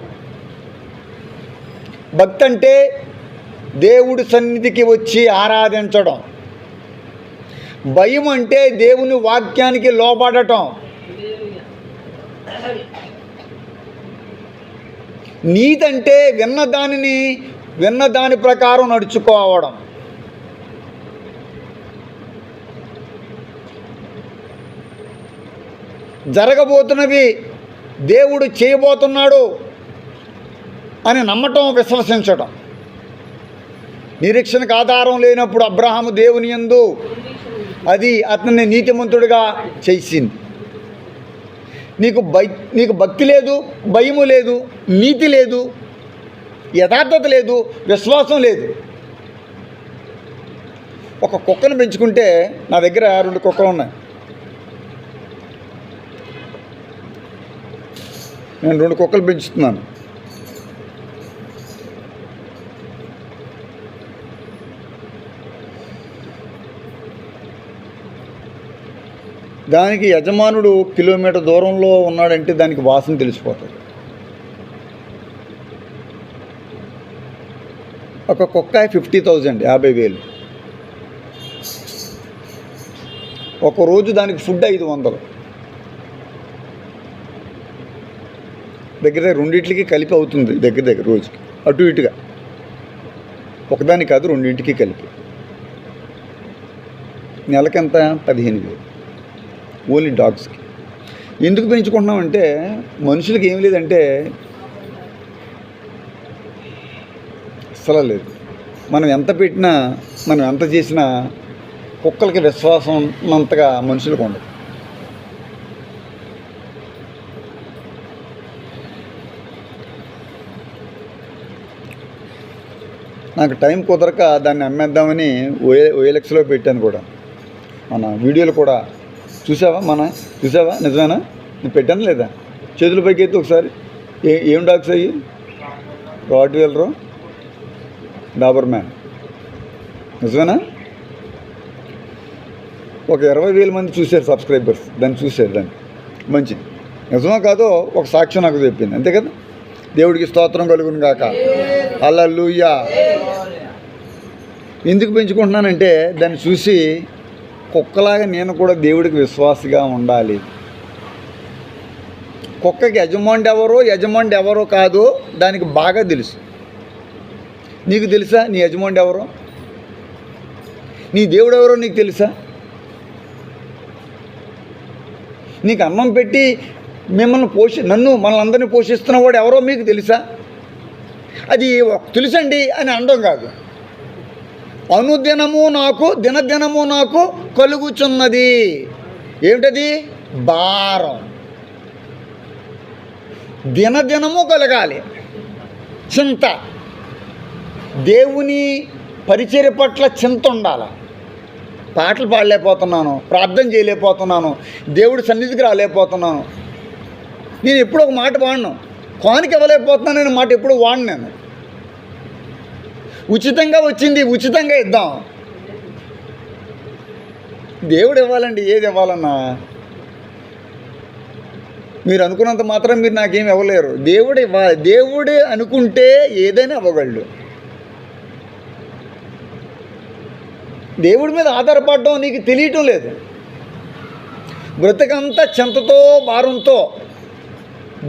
భక్తి అంటే దేవుడి సన్నిధికి వచ్చి ఆరాధించడం. భయం అంటే దేవుని వాక్యానికి లోబడటం. నీతి అంటే విన్న దాని ప్రకారం నడుచుకోవడం. జరగబోతున్నవి దేవుడు చేయబోతున్నాడు అని నమ్మటం, విశ్వసించడం. నిరీక్షణకు ఆధారం లేనప్పుడు అబ్రహాము దేవుని యందు అది అతన్ని నీతిమంతుడిగా చేసింది. నీకు భక్తి లేదు, భయము లేదు, నీతి లేదు, యథార్థత లేదు, విశ్వాసం లేదు. ఒక కుక్కను పెంచుకుంటే, నా దగ్గర 2 కుక్కలు ఉన్నాయి. నేను 2 కుక్కలు పెంచుతున్నాను. దానికి యజమానుడు కిలోమీటర్ దూరంలో ఉన్నాడంటే దానికి వాసన తెలిసిపోతుంది. ఒక కుక్క 50,000, 50,000. ఒకరోజు దానికి ఫుడ్ 500. దగ్గర రెండింటికి కలిపి అవుతుంది, దగ్గర రోజుకి అటు ఇటుగా. ఒకదాని కాదు, రెండింటికి కలిపి. నెలకెంత? 15,000 ఓన్లీ డాగ్స్కి. ఎందుకు పెంచుకుంటున్నామంటే మనుషులకి ఏం లేదంటే అసలు లేదు. మనం ఎంత పెట్టినా, మనం ఎంత చేసినా కుక్కలకి విశ్వాసం ఉన్నంతగా మనుషులకు ఉండదు. నాకు టైం కుదరక దాన్ని అమ్మేద్దామని OLXలో పెట్టాను కూడా. మన వీడియోలు కూడా చూసావా? చూసావా? నిజమేనా? నేను పెట్టాను లేదా? చేతుల పైకి ఎత్తి ఒకసారి. ఏం డాగ్స్ అయ్యి? Rottweiler, doberman. నిజమేనా? ఒక 20,000 మంది చూశారు సబ్స్క్రైబర్స్, దాన్ని చూశారు. దాన్ని మంచిది. నిజమో కాదో ఒక సాక్ష్యం నాకు చెప్పింది, అంతే కదా. దేవుడికి స్తోత్రం కలుగును గాక. హల్లెలూయా. ఎందుకు పెంచుకుంటున్నానంటే దాన్ని చూసి కుక్కలాగా నేను కూడా దేవుడికి విశ్వాసిగా ఉండాలి. కుక్కకి యజమాని ఎవరో కాదు దానికి బాగా తెలుసు. నీకు తెలుసా నీ యజమాని ఎవరో? నీ దేవుడు ఎవరో నీకు తెలుసా? నీకు అన్నం పెట్టి మనల్ని అందరినీ పోషిస్తున్నవాడు ఎవరో మీకు తెలుసా? అది తెలుసండి అని అనడం కాదు. దినదినము నాకు కలుగుచున్నది. ఏమిటది? భారం. దినదినము కలగాలి. చింత, దేవుని పరిచర్య పట్ల చింత ఉండాలి. పాటలు పాడలేకపోతున్నాను, ప్రార్థన చేయలేకపోతున్నాను, దేవుడి సన్నిధికి రాలేకపోతున్నాను. నేను ఎప్పుడు ఒక మాట వాడను, కానుక ఇవ్వలేకపోతున్నాను అనే మాట ఎప్పుడు వాడను నేను. ఉచితంగా వచ్చింది ఉచితంగా ఇద్దాం. దేవుడు ఇవ్వాలండి, ఏది ఇవ్వాలన్నా. మీరు అనుకున్నంత మాత్రం మీరు నాకేం ఇవ్వలేరు. దేవుడు ఇవ్వాలి. దేవుడే అనుకుంటే ఏదైనా ఇవ్వగలడు. దేవుడి మీద ఆధారపడడం నీకు తెలియటం లేదు. బ్రతకంతా చింతతో భారంతో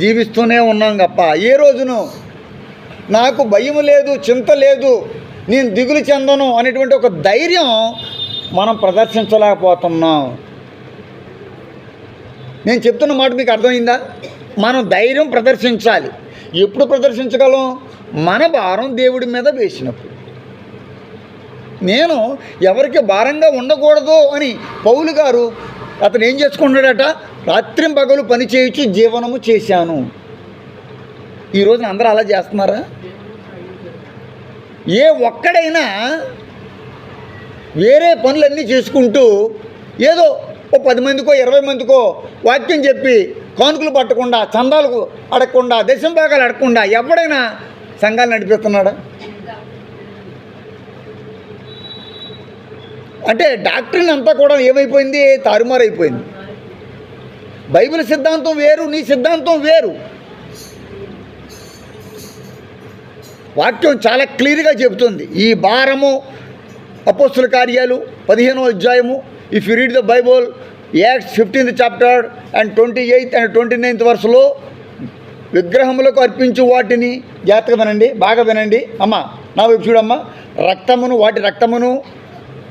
జీవిస్తూనే ఉన్నాం తప్ప ఏ రోజును నాకు భయం లేదు, చింత లేదు, నేను దిగులు చెందను అనేటువంటి ఒక ధైర్యం మనం ప్రదర్శించలేకపోతున్నాం. నేను చెప్తున్న మాట మీకు అర్థమైందా? మనం ధైర్యం ప్రదర్శించాలి. ఎప్పుడు ప్రదర్శించగలం? మన భారం దేవుడి మీద వేసినప్పుడు. నేను ఎవరికి భారంగా ఉండకూడదు అని పౌలు గారు అతను ఏం చేసుకున్నాడట? రాత్రింపగలు పని చేయించి జీవనము చేశాను. ఈరోజున అందరూ అలా చేస్తున్నారా? ఏ ఒక్కడైనా వేరే పనులన్నీ చేసుకుంటూ ఏదో ఓ 10 మందికో 20 మందికో వాక్యం చెప్పి కానుకలు పట్టకుండా, చందాలకు అడగకుండా, దశమ భాగాలు అడగకుండా ఎవడైనా సంఘాలు నడిపిస్తున్నాడా? అంటే డాక్టరీన్ అంతా కూడా ఏమైపోయింది? తారుమారైపోయింది. బైబిల్ సిద్ధాంతం వేరు, నీ సిద్ధాంతం వేరు. వాక్యం చాలా క్లియర్గా చెబుతుంది. ఈ భారము అపోస్తుల కార్యాలు 15వ అధ్యాయము. If you read the Bible, acts 15th chapter and 28th and 29th వర్స్లో విగ్రహములకు అర్పించు వాటిని, జాగ్రత్తగా వినండి, బాగా వినండి అమ్మ, నా వైపు చూడమ్మా. వాటి రక్తమును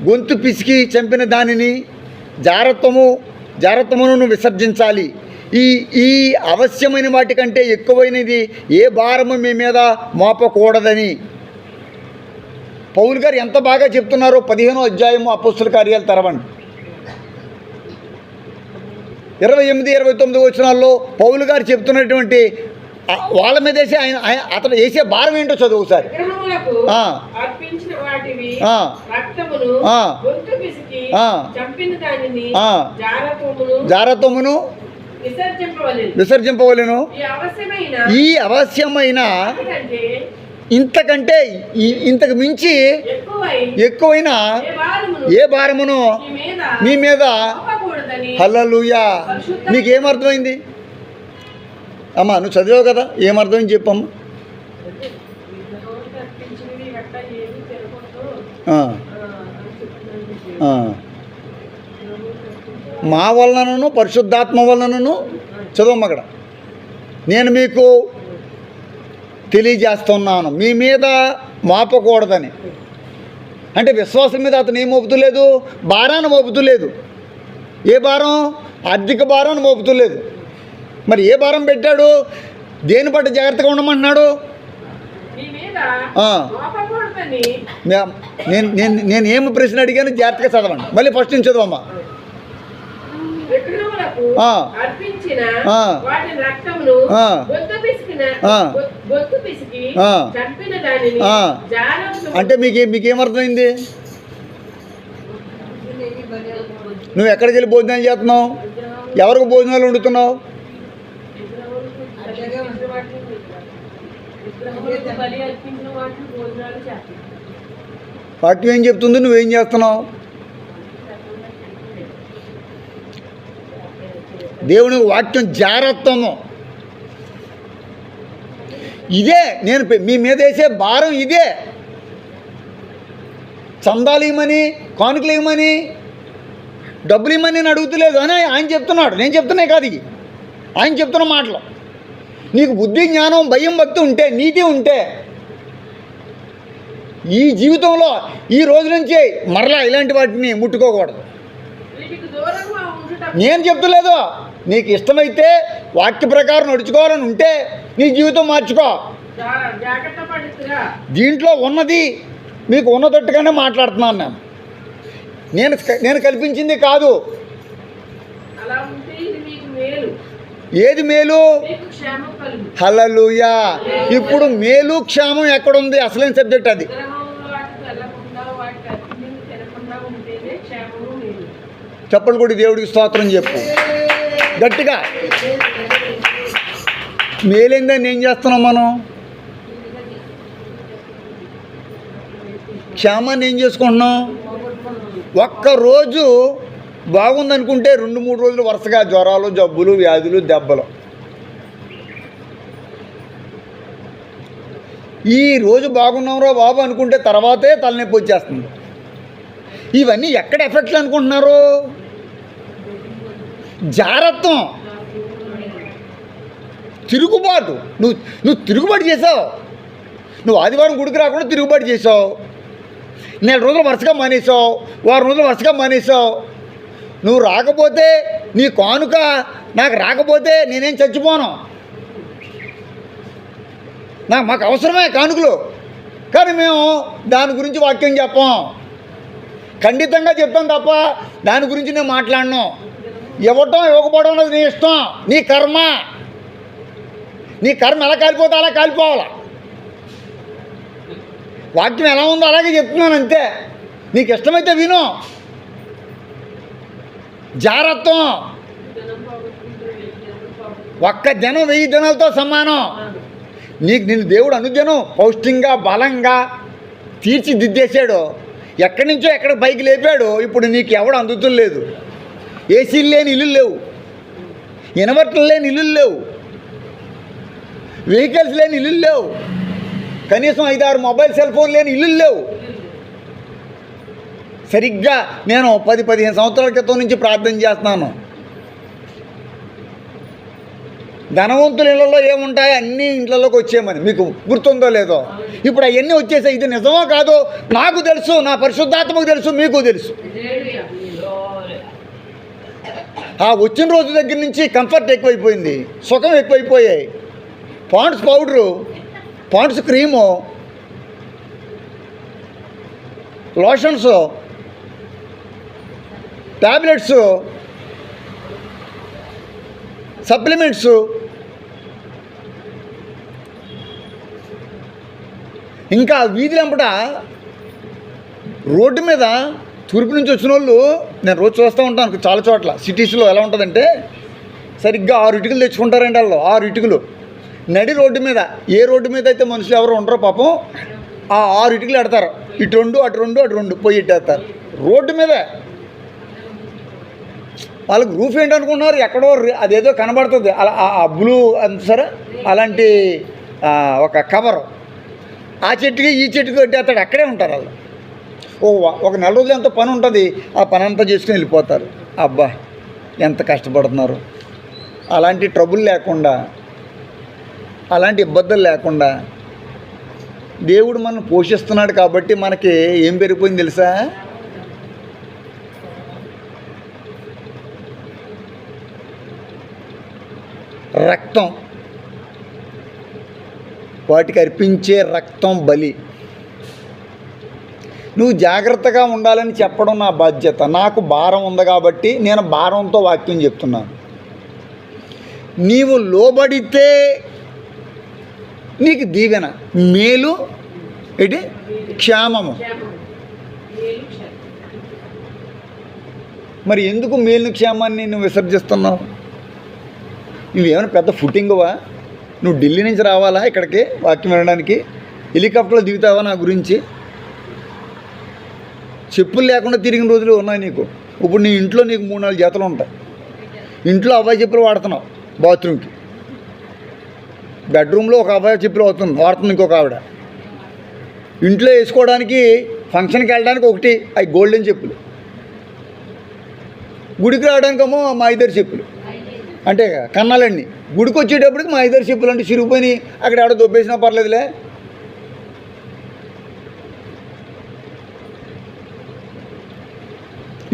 గొంతు పిసికి చంపిన దానిని జారత్వమును విసర్జించాలి. ఈ అవశ్యమైన వాటికంటే ఎక్కువైనది ఏ భారము మీ మీద మోపకూడదని పౌలు గారు ఎంత బాగా చెప్తున్నారో 15వ అధ్యాయము అపోస్తుల కార్యాలు తెరవండి. 28, 29 వచనాల్లో పౌలు గారు చెప్తున్నటువంటి వాళ్ళ మీద వేసే అతను వేసే భారం ఏంటో చదువు ఒకసారి. జారత్వమును విసర్జింపవలెను. ఈ అవశ్యమైన ఇంతకంటే ఇంతకు మించి ఎక్కువైన ఏ భారమును మీ మీద. హల్లెలూయా. నీకేమర్థమైంది అమ్మా? నువ్వు చదివావు కదా, ఏమర్థమైంది చెప్పమ్మా. మా వలనను పరిశుద్ధాత్మ వలనను చదవమ్మ అక్కడ. నేను మీకు తెలియజేస్తున్నాను మీ మీద మోపకూడదని. అంటే విశ్వాసం మీద అతను ఏం మోపుతులేదు? భారాన్ని మోపుతులేదు. ఏ భారం? ఆర్థిక భారాన్ని మోపుతులేదు. మరి ఏ భారం పెట్టాడు? దేని బట్టి జాగ్రత్తగా ఉండమంటున్నాడు? నేను ఏమి ప్రశ్న అడిగాను జాగ్రత్తగా చదవండి. మళ్ళీ ఫస్ట్ నుంచి చదవమ్మా. అంటే మీకేమర్థమైంది? నువ్వు ఎక్కడికి వెళ్ళి భోజనాలు చేస్తున్నావు? ఎవరికి భోజనాలు వండుతున్నావు? వాక్యం ఏం చెప్తుంది, నువ్వేం చేస్తున్నావు? దేవుని వాక్యం జాగ్రత్తము. ఇదే నేను మీ మీద వేసే భారం. ఇదే చందాలు ఇవ్వమని, కానుకలు ఇవ్వమని, డబ్బులు ఇవ్వమని నేను అడుగుతలేదు అని ఆయన చెప్తున్నాడు. నేను చెప్తున్నాయి కాదు, ఇది ఆయన చెప్తున్న మాటలు. నీకు బుద్ధి, జ్ఞానం, భయం, భక్తి ఉంటే, నీతి ఉంటే ఈ జీవితంలో ఈ రోజు నుంచి మరలా ఇలాంటి వాటిని ముట్టుకోకూడదు. నేను చెప్తలేదు. నీకు ఇష్టమైతే వాక్య ప్రకారం నడుచుకోవాలని ఉంటే నీ జీవితం మార్చుకో. దీంట్లో ఉన్నది మీకు ఉన్నదట్టుగానే మాట్లాడుతున్నాను. నేను కల్పించింది కాదు. ఏది మేలు? హల్లెలూయా. ఇప్పుడు మేలు క్షేమం ఎక్కడుంది? అసలైన సబ్జెక్ట్ అది. చెప్పలు కూడా దేవుడికి స్తోత్రం చెప్పు గట్టిగా. మేలేందని ఏం చేస్తున్నాం మనం? క్షేమాన్ని ఏం చేసుకుంటున్నాం? ఒక్కరోజు బాగుందనుకుంటే 2-3 రోజులు వరుసగా జ్వరాలు, జబ్బులు, వ్యాధులు, దెబ్బలు. ఈ రోజు బాగున్నాంరో బాబు అనుకుంటే తర్వాతే తలనొప్పి వచ్చేస్తుంది. ఇవన్నీ ఎక్కడ ఎఫెక్ట్లు అనుకుంటున్నారు? జాగ్రత్తం. తిరుగుబాటు. నువ్వు తిరుగుబాటు చేసావు. నువ్వు ఆదివారం గుడికి రాకుండా తిరుగుబాటు చేసావు. 4 రోజులు వరుసగా మానేసావు, 1 వారం రోజులు వరుసగా మానేసావు. నువ్వు రాకపోతే నీ కానుక నాకు రాకపోతే నేనేం చచ్చిపోను. మాకు అవసరమే కానుకలు, కానీ మేము దాని గురించి వాక్యం చెప్పాం. ఖండితంగా చెప్తాం తప్ప దాని గురించి నేను మాట్లాడను. ఇవ్వటం ఇవ్వకపోవడం అన్నది నీ ఇష్టం, నీ కర్మ. నీ కర్మ ఎలా కాలిపోతే అలా కాలిపోవాలా. వాక్యం ఎలా ఉందో అలాగే చెప్తున్నాను అంతే. నీకు ఇష్టమైతే విను. జాగ్రత్తం. ఒక్క దినం 1000 దినాలతో సమానం. నిన్ను దేవుడు అనుదినం పౌష్టికంగా, బలంగా తీర్చిదిద్దేశాడు. ఎక్కడి నుంచో ఎక్కడ పైకి లేపాడు. ఇప్పుడు నీకు ఎవడు అందుతులు లేదు. ఏసీలు లేని ఇల్లు లేవు, ఇన్వర్టర్లు లేని ఇల్లు లేవు, వెహికల్స్ లేని ఇల్లు లేవు, కనీసం 5-6 మొబైల్ సెల్ ఫోన్ లేని ఇల్లు లేవు. సరిగ్గా నేను 10-15 సంవత్సరాల క్రితం నుంచి ప్రార్థన చేస్తున్నాను. ధనవంతుల ఇళ్లలో ఏముంటాయి? అన్నీ ఇంట్లోకి వచ్చేయమని. మీకు గుర్తుందో లేదో? ఇప్పుడు అవన్నీ వచ్చేసాయి. ఇది నిజమో కాదో నాకు తెలుసు, నా పరిశుద్ధాత్మకు తెలుసు, మీకు తెలుసు. ఆ వచ్చిన రోజు దగ్గర నుంచి కంఫర్ట్ ఎక్కువైపోయింది, సుఖం ఎక్కువైపోయాయి. Pond's powder, Pond's cream, lotions, tablets, supplements, ఇంకా వీధులంపట రోడ్డు మీద తూర్పు నుంచి వచ్చిన వాళ్ళు నేను రోజు చూస్తూ ఉంటాను. చాలా చోట్ల సిటీస్లో ఎలా ఉంటుందంటే సరిగ్గా 6 ఇటుకలు తెచ్చుకుంటారండి వాళ్ళు. 6 ఇటుకలు నడి రోడ్డు మీద. ఏ రోడ్డు మీద అయితే మనుషులు ఎవరు ఉండరో పాపం ఆ 6 ఇటుకలు పెడతారు. ఇటు 2 అటు 2 అటు 2 పోయి ఇట్టేస్తారు రోడ్డు మీద. వాళ్ళకి రూఫ్ ఏంటనుకుంటున్నారు? ఎక్కడో అదేదో కనబడుతుంది అలా, ఆ బ్లూ అంత సరే అలాంటి ఒక కవరు. ఆ చెట్టుకి ఈ చెట్టుకి కట్టేస్తాడు. అక్కడే ఉంటారు వాళ్ళు. ఒక 4 రోజులు ఎంతో పని ఉంటుంది. ఆ పని అంతా చేసుకుని వెళ్ళిపోతారు. అబ్బా ఎంత కష్టపడుతున్నారు. అలాంటి ట్రబుల్ లేకుండా, అలాంటి ఇబ్బందులు లేకుండా దేవుడు మనం పోషిస్తున్నాడు. కాబట్టి మనకి ఏం పెరిగిపోయింది తెలుసా? రక్తం. వాటికి అర్పించే రక్తం బలి. నువ్వు జాగ్రత్తగా ఉండాలని చెప్పడం నా బాధ్యత. నాకు భారం ఉంది కాబట్టి నేను భారంతో వాక్యం చెప్తున్నాను. నీవు లోబడితే నీకు దీవెన, మేలు, ఏంటి క్షేమము. మరి ఎందుకు మేలుని క్షేమాన్ని నువ్వు విసర్జిస్తున్నావు? నువ్వేమైనా పెద్ద ఫుటింగువా? నువ్వు ఢిల్లీ నుంచి రావాలా ఇక్కడికి వాక్యం వినడానికి? హెలికాప్టర్లో దిగుతావా నా గురించి? చెప్పులు లేకుండా తిరిగిన రోజులు ఉన్నాయి నీకు. ఇప్పుడు నీ ఇంట్లో నీకు 3-4 జతలు ఉంటాయి. ఇంట్లో అబ్బాయి చెప్పులు వాడుతున్నావు, బాత్రూమ్కి. బెడ్రూమ్లో ఒక అబ్బాయి చెప్పులు వాడుతుంది ఇంకొక ఆవిడ. ఇంట్లో వేసుకోవడానికి ఫంక్షన్కి వెళ్ళడానికి ఒకటి అవి గోల్డెన్ చెప్పులు, గుడికి రావడానికేమో మా ఇద్దరు చెప్పులు, అంటే కన్నాలండి. గుడికి వచ్చేటప్పటికి మా ఇద్దరు చెప్పులు అంటే చిరిగిపోయి అక్కడ ఎవడో దొబ్బేసినా పర్లేదులే.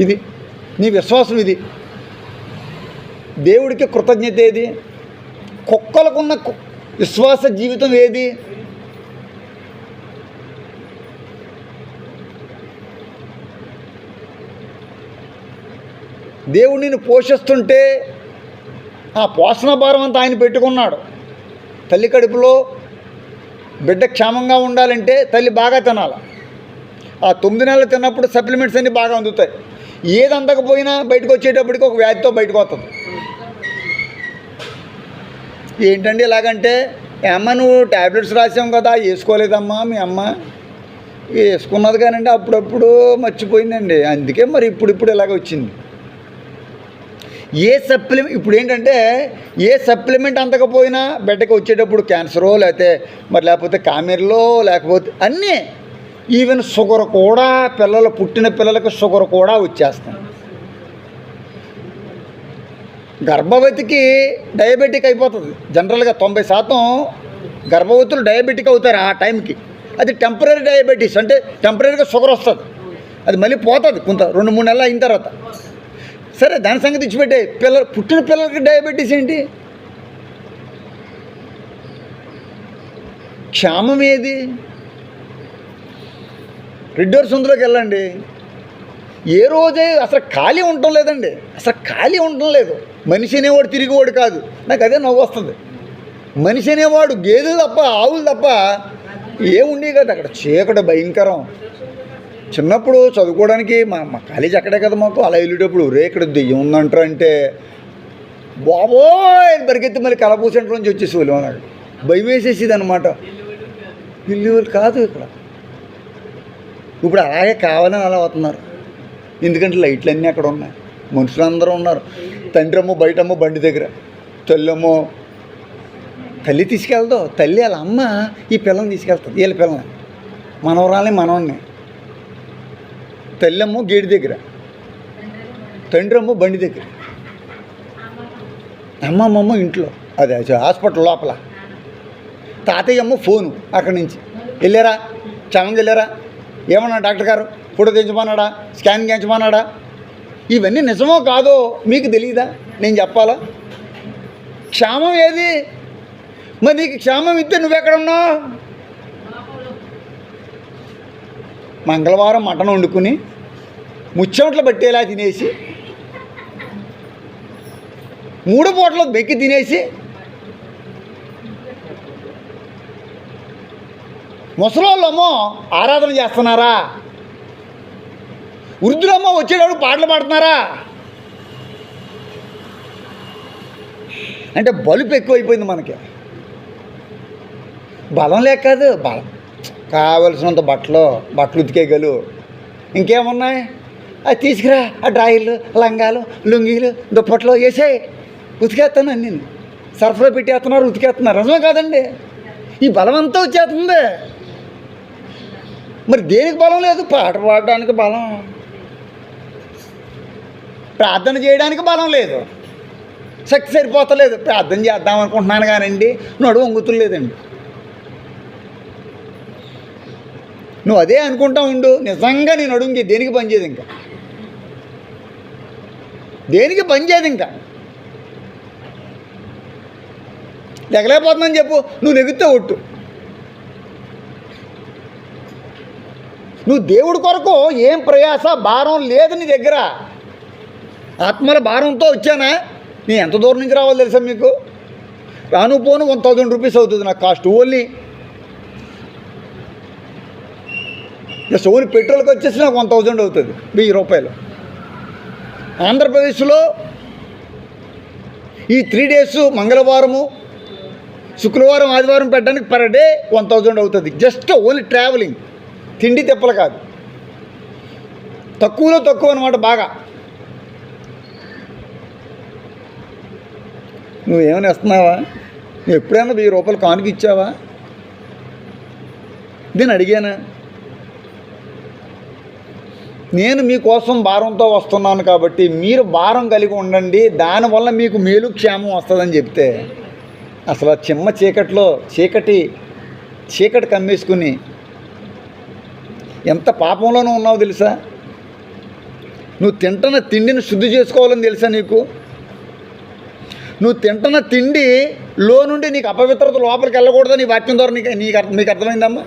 ఇది నీ విశ్వాసం. ఇది దేవుడికి కృతజ్ఞత ఏది? కుక్కలకున్న విశ్వాస జీవితం ఏది? దేవుడు నిన్ను పోషిస్తుంటే ఆ పోషణ భారం అంతా ఆయన పెట్టుకున్నాడు. తల్లి కడుపులో బిడ్డ క్షేమంగా ఉండాలంటే తల్లి బాగా తినాలి. ఆ 9 నెలలు తిన్నప్పుడు సప్లిమెంట్స్ అన్నీ బాగా అందుతాయి. ఏది అందకపోయినా బయటకు వచ్చేటప్పటికి ఒక వ్యాధితో బయటకు వస్తుంది. ఏంటండి ఇలాగంటే, అమ్మ నువ్వు ట్యాబ్లెట్స్ రాసాం కదా వేసుకోలేదమ్మా మీ అమ్మ. వేసుకున్నది కానండి అప్పుడప్పుడు మర్చిపోయిందండి, అందుకే మరి ఇప్పుడు ఇలాగ వచ్చింది. ఏ సప్లిమెంట్ ఇప్పుడు ఏంటంటే ఏ సప్లిమెంట్ అందకపోయినా బిడ్డకి వచ్చేటప్పుడు క్యాన్సరో లేకపోతే కామెర్లో లేకపోతే అన్నీ, ఈవెన్ షుగర్ కూడా పుట్టిన పిల్లలకు షుగర్ కూడా వచ్చేస్తాం. గర్భవతికి డయాబెటిక్ అయిపోతుంది. జనరల్గా 90% గర్భవతులు డయాబెటిక్ అవుతారు ఆ టైంకి. అది టెంపరీ డయాబెటీస్, అంటే టెంపరీగా షుగర్ వస్తుంది, అది మళ్ళీ పోతుంది కొంత 2-3 నెలలు అయిన తర్వాత. సరే దాని సంగతి ఇచ్చిపెట్టే, పుట్టిన పిల్లలకి డయాబెటీస్ ఏంటి? క్షేమం ఏది? రెడ్డోర్స్ అందులోకి వెళ్ళండి. ఏ రోజే అసలు ఖాళీ ఉండటం లేదండి, అసలు ఖాళీ ఉండటం లేదు. మనిషి అనేవాడు తిరిగివాడు కాదు. నాకు అదే నవ్వు వస్తుంది. మనిషి అనేవాడు గేదెలు తప్ప ఆవులు తప్ప ఏముండే కదా అక్కడ. చీకటి భయంకరం. చిన్నప్పుడు చదువుకోవడానికి మా కాలేజీ అక్కడే కదా మాకు. అలా వెళ్ళేటప్పుడు ఇక్కడ దెయ్యం ఉందంటారు అంటే బాబోయ్ పరిగెత్తి మళ్ళీ కలపూ సెంటర్ నుంచి వచ్చేసేవాళ్ళు. నాకు భయం వేసేసేది అనమాట. వెళ్ళేవాళ్ళు కాదు ఇక్కడ. ఇప్పుడు అలాగే కావాలని అలా అవుతున్నారు. ఎందుకంటే లైట్లు అన్నీ అక్కడ ఉన్నాయి, మనుషులందరూ ఉన్నారు. తండ్రి అమ్మో బయటమ్మో బండి దగ్గర, తల్లి తీసుకెళ్తావు. తల్లి వాళ్ళ అమ్మ ఈ పిల్లని తీసుకెళ్తుంది, వీళ్ళ పిల్లని, మనవరాలని మనవన్ని. తల్లి అమ్మో గేటు దగ్గర, తండ్రి అమ్మో బండి దగ్గర, అమ్మమ్మ ఇంట్లో, అదే హాస్పిటల్ లోపల, తాతయ్య అమ్మ ఫోను అక్కడి నుంచి. వెళ్ళారా క్షేమంగా వెళ్ళారా? ఏమన్నా డాక్టర్ గారు ఫోటో తెంచమన్నాడా, స్కానింగ్ చేయించమన్నాడా? ఇవన్నీ నిజమో కాదో మీకు తెలియదా? నేను చెప్పాలా? క్షేమం ఏది? మరి నీకు క్షేమం ఇస్తే నువ్వెక్కడున్నావు? మంగళవారం మటన్ వండుకుని ముచ్చెమట్లు పట్టేలా తినేసి 3 పూటలు బెక్కి తినేసి ముసలోళ్ళమ్మో ఆరాధన చేస్తున్నారా? వృద్ధులమ్మో వచ్చేటప్పుడు పాటలు పాడుతున్నారా? అంటే బలుపు ఎక్కువైపోయింది మనకి. బలం లేక కాదు, బలం కావలసినంత బట్టలు ఉతికేయగలు. ఇంకేమున్నాయి అది తీసుకురా, ఆ డ్రాయిలు, లంగాలు, లుంగీలు, దుప్పట్లు వేసాయి, ఉతికేస్తాను అన్నీ. సరఫరా పెట్టేస్తున్నారు, ఉతికేస్తున్నారు. నిజమే కాదండి? ఈ బలం అంతా వచ్చేస్తుంది. మరి దేనికి బలం లేదు? పాట పాడడానికి బలం, ప్రార్థన చేయడానికి బలం లేదు, శక్తి సరిపోతలేదు. ప్రార్థన చేద్దాం అనుకుంటున్నాను కానండి నడువు వంగుతులేదండి. నువ్వు అదే అనుకుంటా ఉండు, నిజంగా నేను అడుగు దేనికి పనిచేయదు, ఇంకా దేనికి పనిచేయదు. ఇంకా లెగలేకపోతుందని చెప్పు, నువ్వు నెగితే ఒట్టు. నువ్వు దేవుడి కొరకు ఏం ప్రయాస భారం లేదు నీ దగ్గర. ఆత్మల భారంతో వచ్చానా? నేను ఎంత దూరం నుంచి రావాలి తెలుసా మీకు? రాను పోను 1000 రూపీస్ అవుతుంది నాకు కాస్ట్. ఓన్లీ ఓన్లీ పెట్రోల్కి వచ్చేసి నాకు 1000 అవుతుంది, 1000 రూపాయలు. ఆంధ్రప్రదేశ్లో ఈ 3 డేస్ మంగళవారము శుక్రవారం ఆదివారం పెట్టడానికి పర్ డే 1000 అవుతుంది. జస్ట్ ఓన్లీ ట్రావెలింగ్, తిండి తిప్పలు కాదు. తక్కువలో తక్కువ అనమాట. బాగా నువ్వేమైనా ఇస్తున్నావా? నువ్వు ఎప్పుడైనా 1000 రూపాయలు కానుక ఇచ్చావా? నేను అడిగానా? నేను మీకోసం భారంతో వస్తున్నాను కాబట్టి మీరు భారం కలిగి ఉండండి, దానివల్ల మీకు మేలు క్షేమం వస్తుందని చెప్తే అసలు చిమ్మ చీకట్లో చీకటి కమ్మేసుకుని ఎంత పాపంలోనూ ఉన్నావో తెలుసా? నువ్వు తింటున్న తిండిని శుద్ధి చేసుకోవాలని తెలుసా నీకు? నువ్వు తింటున్న తిండిలో నుండి నీకు అపవిత్రత లోపలికి వెళ్ళకూడదని నీ వాక్యం ద్వారా మీకు అర్థమైందమ్మా?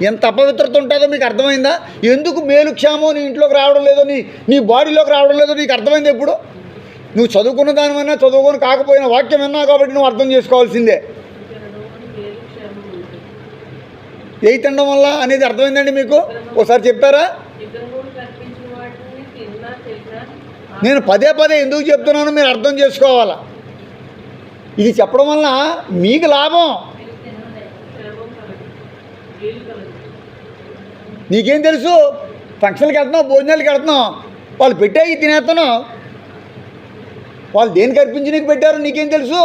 ఎంత అపవిత్రత ఉంటుందో మీకు అర్థమైందా? ఎందుకు మేలు క్షేమం నీ ఇంట్లోకి రావడం లేదో, నీ బాడీలోకి రావడం లేదో నీకు అర్థమైంది ఎప్పుడు? నువ్వు చదువుకున్న దానివైనా చదువుకొని కాకపోయినా వాక్యం విన్నావు కాబట్టి నువ్వు అర్థం చేసుకోవాల్సిందే. ఏ తినడం వల్ల అనేది అర్థమైందండి మీకు? ఒకసారి చెప్తారా? నేను పదే ఎందుకు చెప్తున్నానో మీరు అర్థం చేసుకోవాలా. ఇది చెప్పడం వల్ల మీకు లాభం. నీకేం తెలుసు? ఫంక్షన్కి వెళ్తున్నావు, భోజనాలకి వెళ్తున్నావు, వాళ్ళు పెట్టాయి తినేస్తున్నావు. వాళ్ళు దేనికి అర్పించి నీకు పెట్టారు నీకేం తెలుసు?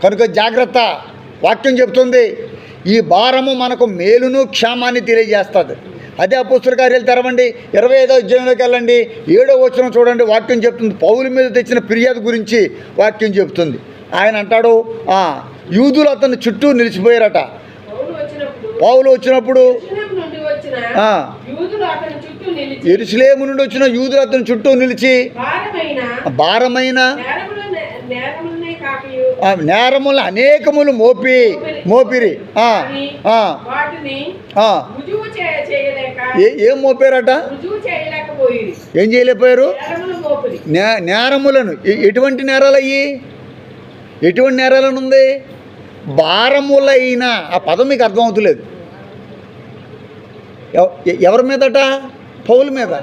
కనుక జాగ్రత్త. వాక్యం చెప్తుంది ఈ భారము మనకు మేలును క్షేమాన్ని తెలియజేస్తుంది. అదే అపోస్తల కార్యాలు తెరవండి, 25వ అధ్యాయంలోకి వెళ్ళండి, 7వ వచనం చూడండి. వాక్యం చెప్తుంది పౌలు మీద తెచ్చిన ఫిర్యాదు గురించి వాక్యం చెప్తుంది. ఆయన అంటాడు, యూదులు అతని చుట్టూ నిలిచిపోయారట. పౌలు వచ్చినప్పుడు యెరూషలేము నుండి వచ్చిన యూదులు అతని చుట్టూ నిలిచి భారమైన నేరములు అనేకములు మోపిరి. ఏం మోపారట? ఏం చేయలేకపోయారు? నేరములను. ఎటువంటి నేరాలు అయ్యి? ఎటువంటి నేరాలను ఉంది? భారములైన. ఆ పదం మీకు అర్థం అవుతలేదు. ఎవరి మీదట? పౌలు మీద.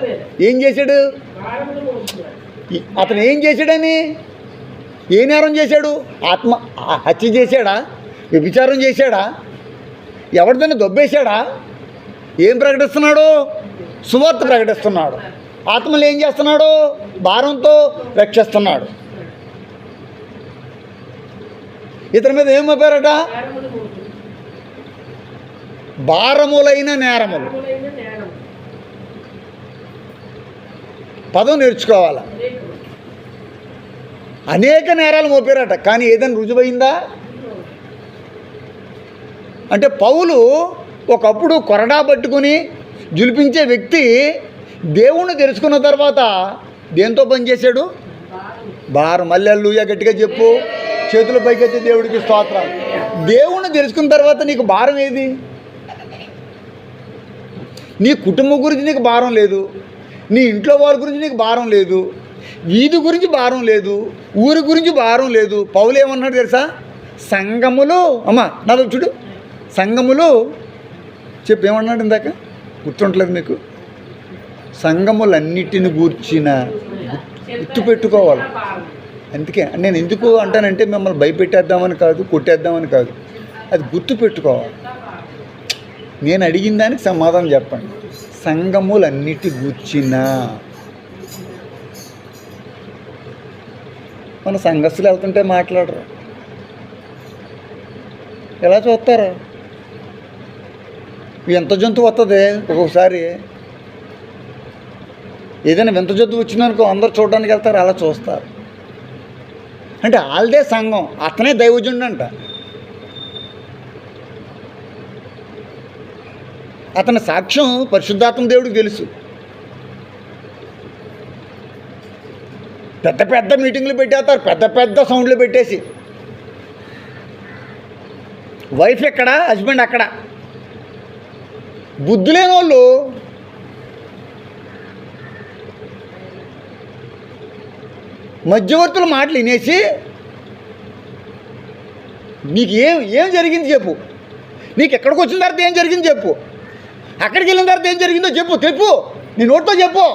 ఏం చేశాడు అతను? ఏం చేశాడని? ఏ నేరం చేశాడు? హత్య చేశాడా? వ్యభిచారం చేశాడా? ఎవరిదైనా దొబ్బేశాడా? ఏం ప్రకటిస్తున్నాడు? సువార్త ప్రకటిస్తున్నాడు. ఆత్మలు ఏం చేస్తున్నాడు? భారంతో రక్షిస్తున్నాడు. ఇతని మీద ఏం మోపారట? భారములైన నేరములు. పదం నేర్చుకోవాలా. అనేక నేరాలు మోపారట, కానీ ఏదైనా రుజువైందా? అంటే పౌలు ఒకప్పుడు కొరడా పట్టుకుని జులిపించే వ్యక్తి దేవుణ్ణి తెలుసుకున్న తర్వాత దేంతో పనిచేశాడు? భారం. మళ్ళీ హల్లెలూయా గట్టిగా చెప్పు. చేతుల పైకెత్తి దేవుడికి స్తోత్రం. దేవుణ్ణి తెలుసుకున్న తర్వాత నీకు భారం ఏది? నీ కుటుంబం గురించి నీకు భారం లేదు, నీ ఇంట్లో వాళ్ళ గురించి నీకు భారం లేదు, వీధి గురించి భారం లేదు, ఊరి గురించి భారం లేదు. పౌలు ఏమన్నాడు తెలుసా? సంఘములు. అమ్మా నా చూడు, సంఘములు చెప్పు. ఏమన్నాడు ఇందాక? గుర్తుంటలేదు మీకు? సంఘములన్నిటిని గూర్చిన గుర్తు పెట్టుకోవాలి. అందుకే నేను ఎందుకు అంటానంటే మిమ్మల్ని భయపెట్టేద్దామని కాదు, కొట్టేద్దామని కాదు, అది గుర్తు పెట్టుకోవాలి. నేను అడిగిన దానికి సమాధానం చెప్పండి. సంఘములన్నిటి గూర్చిన. మన సంఘస్థులు వెళ్తుంటే మాట్లాడరు. ఎలా చూస్తారు? వింత జంతువు వస్తుంది ఒక్కొక్కసారి. ఏదైనా వింత జంతువు వచ్చిందనుకో అందరు చూడడానికి వెళ్తారు, అలా చూస్తారు. అంటే వాళ్ళదే సంఘం, అతనే దైవజనుడు అంట. అతని సాక్ష్యం పరిశుద్ధాత్మ దేవుడికి తెలుసు. పెద్ద మీటింగ్లు పెట్టేస్తారు, పెద్ద సౌండ్లు పెట్టేసి. వైఫ్ ఎక్కడ, హస్బెండ్ అక్కడ. బుద్ధి లేని వాళ్ళు మధ్యవర్తుల మాటలు వినేసి నీకు ఏం జరిగింది చెప్పు. నీకు ఎక్కడికి వచ్చిన తర్వాత ఏం జరిగింది చెప్పు. అక్కడికి వెళ్ళిన తర్వాత ఏం జరిగిందో చెప్పు. నీ నోటితో చెప్పు.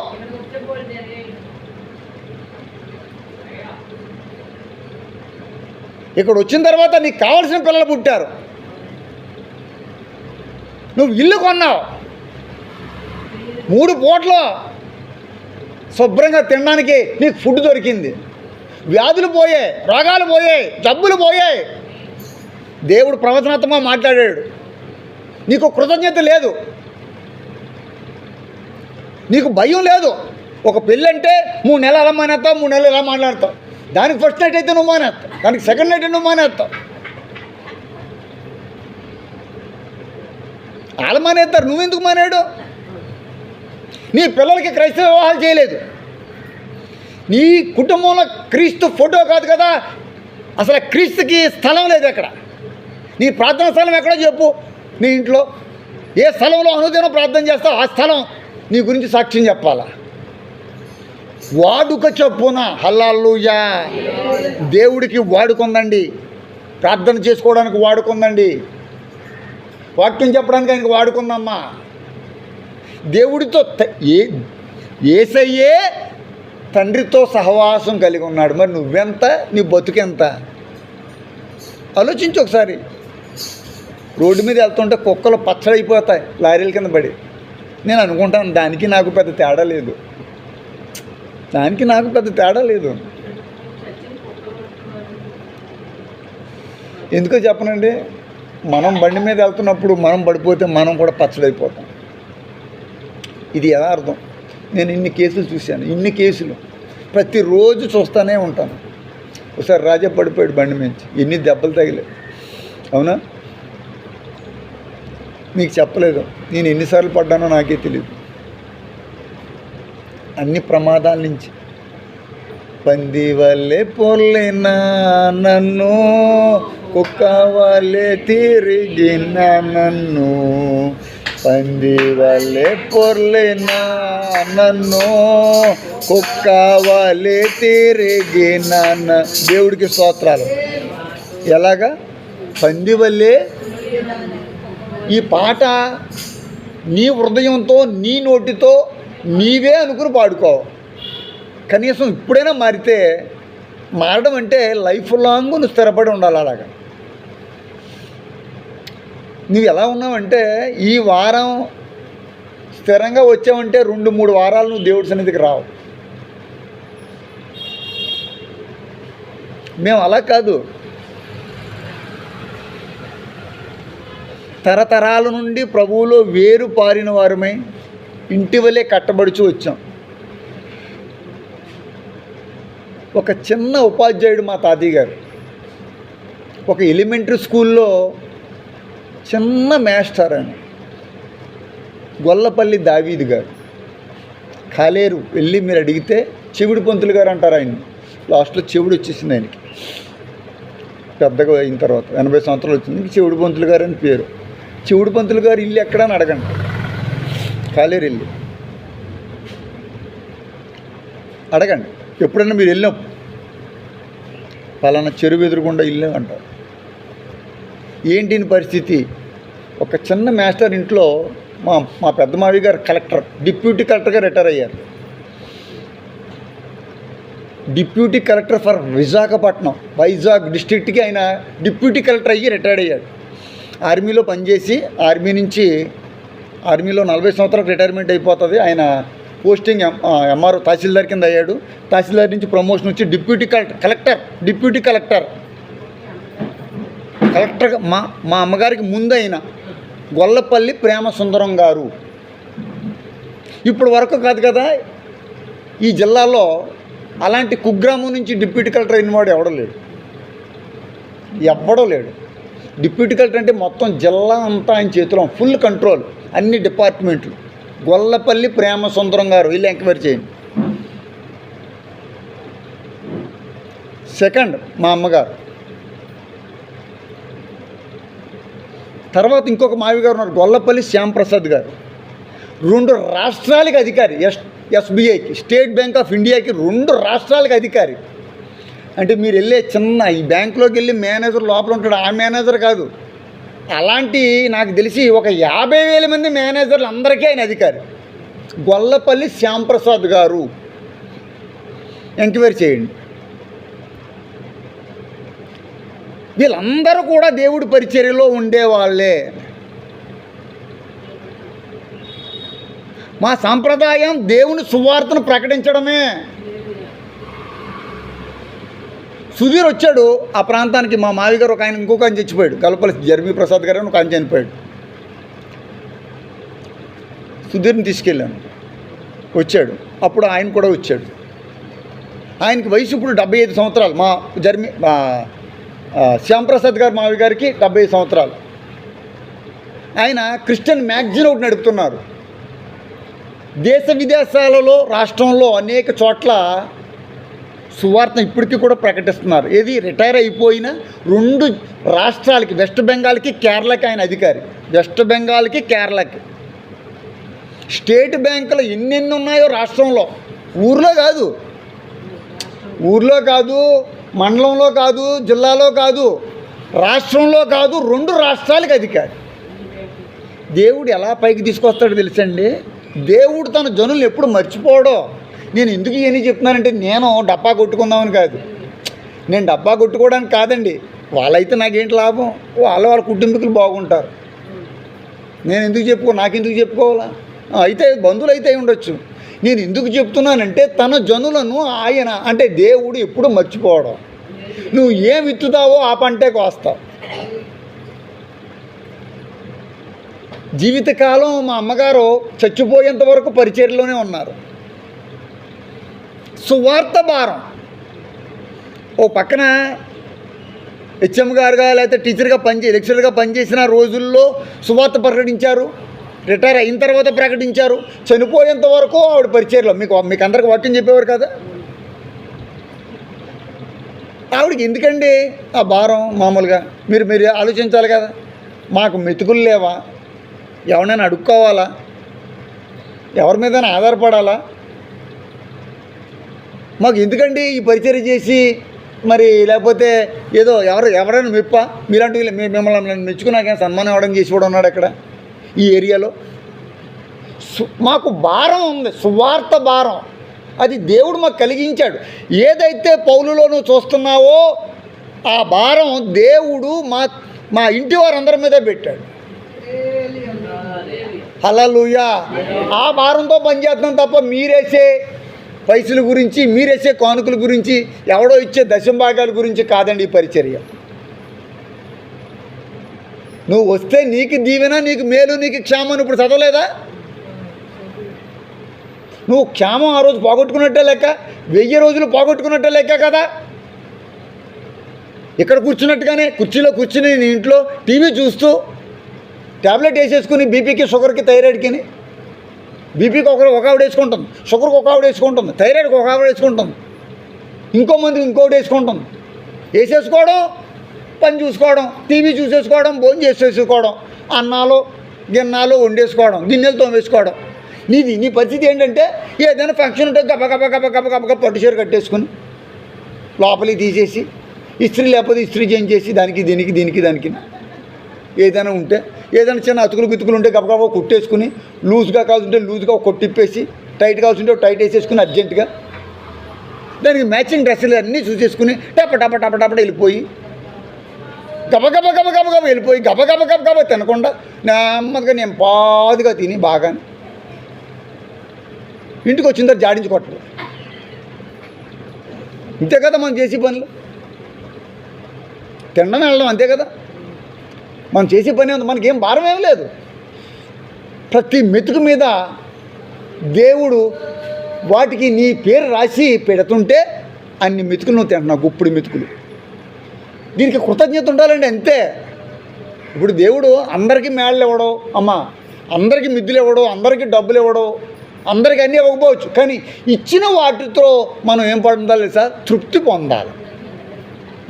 ఇక్కడ వచ్చిన తర్వాత నీకు కావాల్సిన పిల్లలు పుట్టారు, నువ్వు ఇల్లు కొన్నావు, 3 పూటలు శుభ్రంగా తినడానికి నీకు ఫుడ్ దొరికింది, వ్యాధులు పోయాయి, రోగాలు పోయాయి, జబ్బులు పోయాయి, దేవుడు ప్రవచనాత్మకంగా మాట్లాడాడు. నీకు కృతజ్ఞత లేదు, నీకు భయం లేదు. ఒక పెళ్ళి అంటే 3 నెలలు అలా మానేస్తావు, 3 నెలలు ఇలా మాట్లాడతావు. దానికి ఫస్ట్ నైట్ అయితే నువ్వు మానేస్తావు, దానికి సెకండ్ నైట్ నువ్వు మానేస్తావు. వాళ్ళు మానేస్తారు, నువ్వెందుకు మానేడు? నీ పిల్లలకి క్రైస్తవ వివాహాలు చేయలేదు, నీ కుటుంబంలో క్రీస్తు ఫోటో కాదు కదా, అసలు క్రీస్తుకి స్థలం లేదు అక్కడ. నీ ప్రార్థన స్థలం ఎక్కడో చెప్పు. నీ ఇంట్లో ఏ స్థలంలో అనుదినం ప్రార్థన చేస్తావు ఆ స్థలం నీ గురించి సాక్ష్యం చెప్పాలా? వాడుక చొప్పున హల్లెలూయా. దేవుడికి వాడుకుందండి, ప్రార్థన చేసుకోవడానికి వాడుకుందండి, వాక్యం చెప్పడానికి ఆయనకు వాడుకుందమ్మా. దేవుడితో యేసయ్యే తండ్రితో సహవాసం కలిగి ఉన్నాడు. మరి నువ్వెంత, నీ బతుకెంత? ఆలోచించు ఒకసారి. రోడ్డు మీద వెళ్తుంటే కుక్కలు పచ్చడైపోతాయి లారీల కింద పడి. నేను అనుకుంటాను దానికి నాకు పెద్ద తేడా లేదు, దానికి నాకు పెద్ద తేడా లేదు. ఎందుకో చెప్పనండి, మనం బండి మీద వెళ్తున్నప్పుడు మనం పడిపోతే మనం కూడా పచ్చడైపోతాం. ఇది యథార్థం. నేను ఇన్ని కేసులు చూశాను, ఇన్ని కేసులు ప్రతిరోజు చూస్తూనే ఉంటాను. ఒకసారి రాజా పడిపోయాడు బండి నుంచి, ఎన్ని దెబ్బలు తగిలాయి. అవునా? మీకు చెప్పలేదు, నేను ఎన్నిసార్లు పడ్డానో నాకే తెలియదు. అన్ని ప్రమాదాల నుంచి. పంది వల్లే పొర్లినా నన్ను, కుక్క వల్లే తిరిగిన నన్ను, పంది వల్లే పొర్లినా నన్ను, కుక్క వల్లే తిరిగిన. దేవుడికి స్తోత్రాలు. ఎలాగా? పంది వల్లే. ఈ పాట నీ హృదయంతో, నీ నోటితో నీవే అనుకుని పాడుకో. కనీసం ఇప్పుడైనా మారితే, మారడం అంటే లైఫ్ లాంగ్ నువ్వు స్థిరపడి ఉండాలి. అలాగా నువ్వు ఎలా ఉన్నావంటే, ఈ వారం స్థిరంగా వచ్చావంటే 2-3 వారాలు నువ్వు దేవుడి సన్నిధికి రావు. మేము అలా కాదు, తరతరాల నుండి ప్రభువులో వేరు పారిన వారమై ఇంటి వలె కట్టబడుచు వచ్చాం. ఒక చిన్న ఉపాధ్యాయుడు మా తాతయ్య గారు, ఒక ఎలిమెంటరీ స్కూల్లో చిన్న మాస్టర్ అని, గొల్లపల్లి దావీదు గారు. కాలేరు వెళ్ళి మీరు అడిగితే చెవిడి పంతులు గారు అంటారు ఆయన్ని. లాస్ట్లో చెవిడి వచ్చేసింది ఆయనకి, పెద్దగా అయిన తర్వాత 80 సంవత్సరాలు వచ్చింది. చెవిడి పంతులు గారు అని పేరు. చెవిడి పంతులు గారు ఇల్లు ఎక్కడని అడగండి, కాలేరు ఇల్లు అడగండి. ఎప్పుడైనా మీరు వెళ్ళినప్పుడు పలానా చెరువు ఎదురుగుండా ఇల్లు అంటారు. ఏంటి పరిస్థితి? ఒక చిన్న మాస్టర్ ఇంట్లో మా పెద్ద మావి గారు కలెక్టర్, డిప్యూటీ కలెక్టర్గా రిటైర్ అయ్యారు. Deputy collector for Visakhapatnam, Vizag డిస్ట్రిక్ట్కి ఆయన డిప్యూటీ కలెక్టర్ అయ్యి రిటైర్డ్ అయ్యాడు. ఆర్మీలో పనిచేసి ఆర్మీలో 40 సంవత్సరాలకు రిటైర్మెంట్ అయిపోతుంది. ఆయన పోస్టింగ్ ఎంఆర్ఓ తహసీల్దార్ కింద అయ్యాడు. తహసీల్దార్ నుంచి ప్రమోషన్ వచ్చి డిప్యూటీ కలెక్టర్ మా అమ్మగారికి ముందు అయిన గొల్లపల్లి ప్రేమ సుందరం గారు. ఇప్పుడు వరకు కాదు కదా ఈ జిల్లాలో అలాంటి కుగ్రామం నుంచి డిప్యూటీ కలెక్టర్ అయినవాడు ఎవ్వడో లేడు. డిప్యూటీ కలెక్టర్ అంటే మొత్తం జిల్లా అంతా ఆయన చేతిలో, ఫుల్ కంట్రోల్, అన్ని డిపార్ట్మెంట్లు. గొల్లపల్లి ప్రేమ సుందరం గారు, వీళ్ళు ఎంక్వైరీ చేయండి. సెకండ్ మా అమ్మగారు. తర్వాత ఇంకొక మావి గారు ఉన్నారు, గొల్లపల్లి శ్యాంప్రసాద్ గారు. 2 రాష్ట్రాలకి అధికారి, ఎస్బీఐకి, స్టేట్ బ్యాంక్ ఆఫ్ ఇండియాకి 2 రాష్ట్రాలకి అధికారి. అంటే మీరు వెళ్ళే చిన్న ఈ బ్యాంకులోకి వెళ్ళి మేనేజర్ లోపల ఉంటాడు, ఆ మేనేజర్ కాదు. అలాంటి నాకు తెలిసి ఒక 50,000 మంది మేనేజర్లు అందరికీ ఆయన అధికారి. గొల్లపల్లి శ్యాంప్రసాద్ గారు, ఎంక్వైరీ చేయండి. వీళ్ళందరూ కూడా దేవుడి పరిచర్యలో ఉండేవాళ్ళే. మా సాంప్రదాయం దేవుని సువార్తను ప్రకటించడమే. సుధీర్ వచ్చాడు ఆ ప్రాంతానికి, మా మావి గారు ఒక ఆయన, ఇంకొక ఆయన చచ్చిపోయాడు, కల్పల్లి జర్మీ ప్రసాద్ గారు ఒక ఆయన చనిపోయాడు. సుధీర్ని తీసుకెళ్ళాను, వచ్చాడు. అప్పుడు ఆయన కూడా వచ్చాడు. ఆయనకి వయసు ఇప్పుడు 75 సంవత్సరాలు. మా శ్యాంప్రసాద్ గారు మావి గారికి 75 సంవత్సరాలు. ఆయన క్రిస్టియన్ మ్యాగజైన్ ఒకటి నడుపుతున్నారు. దేశ విదేశాలలో, రాష్ట్రంలో అనేక చోట్ల సువార్త ఇప్పటికీ కూడా ప్రకటిస్తున్నారు. ఏది రిటైర్ అయిపోయిన 2 రాష్ట్రాలకి, వెస్ట్ బెంగాల్కి కేరళకి ఆయన అధికారి. వెస్ట్ బెంగాల్కి కేరళకి. స్టేట్ బ్యాంకులు ఎన్నెన్ని ఉన్నాయో రాష్ట్రంలో, ఊర్లో కాదు, మండలంలో కాదు, జిల్లాలో కాదు, రాష్ట్రంలో కాదు, 2 రాష్ట్రాలకి అధికారి. దేవుడు ఎలా పైకి తీసుకొస్తాడో తెలుసండి. దేవుడు తన జనులను ఎప్పుడు మర్చిపోవడో. నేను ఎందుకు ఇవన్నీ చెప్తున్నానంటే, నేను డబ్బా కొట్టుకుందామని కాదు, నేను డబ్బా కొట్టుకోవడానికి కాదండి. వాళ్ళైతే నాకేంటి లాభం, వాళ్ళ కుటుంబీకులు బాగుంటారు. నేను ఎందుకు నాకెందుకు చెప్పుకోవాలా? అయితే బంధువులు అయితే ఉండొచ్చు. నేను ఎందుకు చెప్తున్నానంటే, తన జనులను ఆయన అంటే దేవుడు ఎప్పుడు మర్చిపోవడం. నువ్వు ఏం విత్తుతావో ఆ పంటే కోస్తావు. జీవితకాలం మా అమ్మగారు చచ్చిపోయేంత వరకు పరిచర్యలోనే ఉన్నారు. సువార్త భారం. ఓ పక్కన హెచ్ఎం గారుగా లేకపోతే టీచర్గా లెక్చరర్గా పనిచేసిన రోజుల్లో సువార్త ప్రకటించారు. రిటైర్ అయిన తర్వాత ప్రకటించారు. చనిపోయేంత వరకు ఆవిడ పరిచర్యలో. మీకు అందరికి వాక్యం చెప్పేవారు కదా. ఆవిడకి ఎందుకండి ఆ భారం? మామూలుగా మీరు ఆలోచించాలి కదా. మాకు మెతుకులు లేవా? ఎవరైనా అడుక్కోవాలా? ఎవరి మీదైనా ఆధారపడాలా? మాకు ఎందుకండి ఈ పరిచర్య చేసి మరి లేకపోతే ఏదో ఎవరైనా మెప్ప మీలాంటి మిమ్మల్ని మెచ్చుకున్నాక సన్మానం ఇవ్వడం చేసి కూడా ఉన్నాడు అక్కడ ఈ ఏరియాలో. మాకు భారం ఉంది, సువార్త భారం. అది దేవుడు మాకు కలిగించాడు. ఏదైతే పౌలులో నువ్వు చూస్తున్నావో ఆ భారం దేవుడు మా ఇంటి వారందరి మీద పెట్టాడు. హల్లెలూయా. ఆ భారంతో పనిచేస్తున్నాం తప్ప మీరేసే పైసల గురించి, మీరేసే కానుకల గురించి, ఎవడో ఇచ్చే దశంభాగాల గురించి కాదండి ఈ పరిచర్య. నువ్వు వస్తే నీకు దీవెన, నీకు మేలు, నీకు క్షేమం. ఇప్పుడు చదవలేదా? నువ్వు క్షేమం ఆ రోజు పోగొట్టుకున్నట్టే లెక్క, 1000 రోజులు పోగొట్టుకున్నట్టే లెక్క కదా. ఇక్కడ కూర్చున్నట్టుగానే కుర్చీలో కూర్చుని నీ ఇంట్లో టీవీ చూస్తూ ట్యాబ్లెట్ వేసేసుకుని బీపీకి, షుగర్కి, థైరాయిడ్కి. బీపీకి ఒక ఆవిడ వేసుకుంటుంది, షుగర్కి ఒక ఆవిడ వేసుకుంటుంది, థైరాయిడ్కి ఒక ఆవిడ వేసుకుంటుంది, ఇంకో మందికి ఇంకోటి వేసుకుంటుంది. వేసేసుకోవడం, పని చూసుకోవడం, టీవీ చూసేసుకోవడం, భోజనం చేసేసుకోవడం, అన్నాలు గిన్నాలు వండేసుకోవడం, గిన్నెలు తోమేసుకోవడం. నీ పరిస్థితి ఏంటంటే, ఏదైనా ఫంక్షన్ ఉంటే గబగబ పట్టు చీర కట్టేసుకుని లోపలికి తీసేసి, ఇస్త్రీ లేకపోతే ఇస్త్రీ చేంజ్ చేసి దీనికి ఏదైనా ఉంటే, ఏదైనా చిన్న అతుకులు గితుకులు ఉంటే గబగబా కుట్టేసుకుని, లూజ్గా కావాల్సింటే లూజ్గా కొట్టిప్పేసి, టైట్ కావాల్సింటే టైట్ వేసేసుకుని అర్జెంటుగా దానికి మ్యాచింగ్ డ్రెస్సులు అన్నీ చూసేసుకుని టప వెళ్ళిపోయి గబగబ వెళ్ళిపోయి గబగబ తినకుండా నెమ్మదిగా నేను పాదుగా తిని బాగా ఇంటికి వచ్చిన తర్వాత జాడించుకోవట్లేదు. ఇంతే కదా మనం చేసే పనులు. తినడం వెళ్ళడం అంతే కదా మనం చేసే పని ఉంది. మనకేం భారం ఏం లేదు. ప్రతి మెతుకు మీద దేవుడు వాటికి నీ పేరు రాసి పెడుతుంటే అన్ని మెతుకులు నువ్వు తింటున్నావు, గుప్పుడు మెతుకులు. దీనికి కృతజ్ఞత ఉండాలండి, అంతే. ఇప్పుడు దేవుడు అందరికీ మేళ్ళు ఇవ్వడం, అందరికీ మిద్దులు ఇవ్వడం, అందరికీ డబ్బులు ఇవ్వడం, అందరికీ అన్నీ ఇవ్వకపోవచ్చు. కానీ ఇచ్చిన వాటితో మనం ఏం పొందాలి సార్? తృప్తి పొందాలి.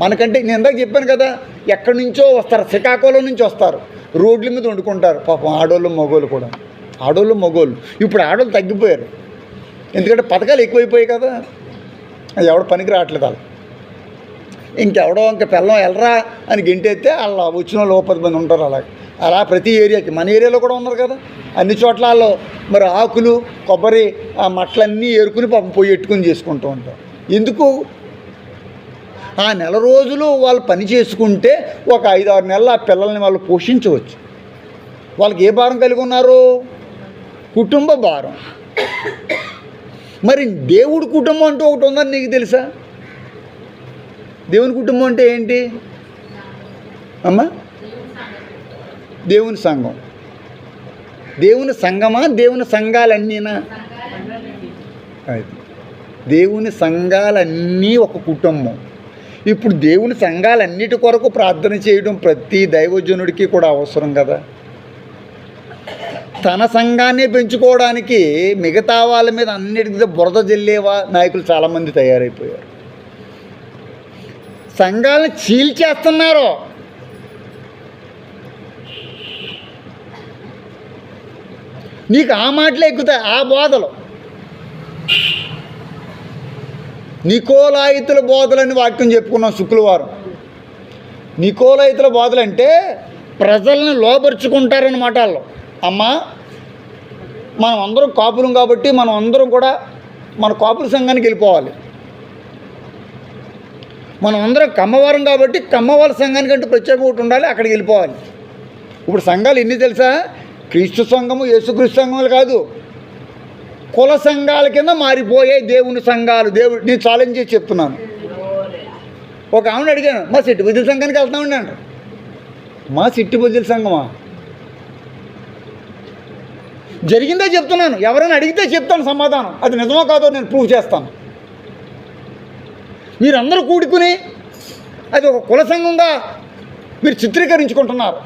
మనకంటే నేను ఇందాక చెప్పాను కదా, ఎక్కడి నుంచో వస్తారు, శ్రీకాకుళం నుంచి వస్తారు, రోడ్ల మీద వండుకుంటారు. పాపం ఆడోళ్ళు మగోళ్ళు కూడా. ఇప్పుడు ఆడోళ్ళు తగ్గిపోయారు, ఎందుకంటే పథకాలు ఎక్కువైపోయాయి కదా. ఎవడ పనికి రావట్లేదు వాళ్ళు. ఇంకెవడో పిల్లం వెళ్ళరా అని గెంటేస్తే వాళ్ళ వచ్చిన వాళ్ళు 10 మంది ఉంటారు. అలా ప్రతి ఏరియాకి, మన ఏరియాలో కూడా ఉన్నారు కదా, అన్ని చోట్ల వాళ్ళు మరి ఆకులు, కొబ్బరి మట్లన్నీ ఏరుకుని పాపం పొయ్యి ఎట్టుకుని చేసుకుంటూ ఉంటారు. ఎందుకు? ఆ నెల రోజులు వాళ్ళు పని చేసుకుంటే ఒక 5-6 నెలలు ఆ పిల్లల్ని వాళ్ళు పోషించవచ్చు. వాళ్ళకి ఏ భారం కలిగి ఉన్నారు? కుటుంబ భారం. మరి దేవుడి కుటుంబం అంటూ ఒకటి ఉందని నీకు తెలుసా? దేవుని కుటుంబం అంటే ఏంటి అమ్మా? దేవుని సంఘం. దేవుని సంఘమా? దేవుని సంఘాలన్నీనా? అది దేవుని సంఘాలన్నీ ఒక కుటుంబం. ఇప్పుడు దేవుని సంఘాలన్నిటి కొరకు ప్రార్థన చేయడం ప్రతి దైవజనుడికి కూడా అవసరం కదా. తన సంఘాన్ని పెంచుకోవడానికి మిగతా వాళ్ళ మీద అన్నిటికీ బురద జల్లేవా నాయకులు చాలామంది తయారైపోయారు. సంఘాలను చీల్చేస్తున్నారు. నీకు ఆ మాటలే ఎక్కుతాయి, ఆ బోధలు. నికోలాయితుల బోధలని వాక్యం చెప్పుకున్నాం శుక్రవారం. నికోలాయితుల బోధలు అంటే ప్రజల్ని లోపరుచుకుంటారన్నమాట. వాళ్ళు అమ్మా మనం అందరం కాపులం కాబట్టి మనం అందరం కూడా మన కాపుల సంఘానికి వెళ్ళిపోవాలి. మనం అందరం కమ్మవారం కాబట్టి కమ్మవాళ్ళ సంఘానికి అంటూ ప్రత్యేక ఒకటి ఉండాలి, అక్కడికి వెళ్ళిపోవాలి. ఇప్పుడు సంఘాలు ఎన్ని తెలుసా? క్రీస్తు సంఘము, యేసుక్రీస్తు సంఘములు కాదు, కుల సంఘాల కింద మారిపోయే దేవుని సంఘాలు. నేను ఛాలెంజ్ చేసి చెప్తున్నాను. ఒక ఆమెను అడిగాను, మా సిట్టి బుద్ధుల సంఘానికి వెళ్తామండి అంట. మా సిట్టి బుద్ధుల సంఘమా? జరిగిందే చెప్తున్నాను. ఎవరైనా అడిగితే చెప్తాను సమాధానం. అది నిజమో కాదో నేను ప్రూవ్ చేస్తాను. మీరందరూ కూడుకుని అది ఒక కుల సంఘంగా మీరు చిత్రీకరించుకుంటున్నారు.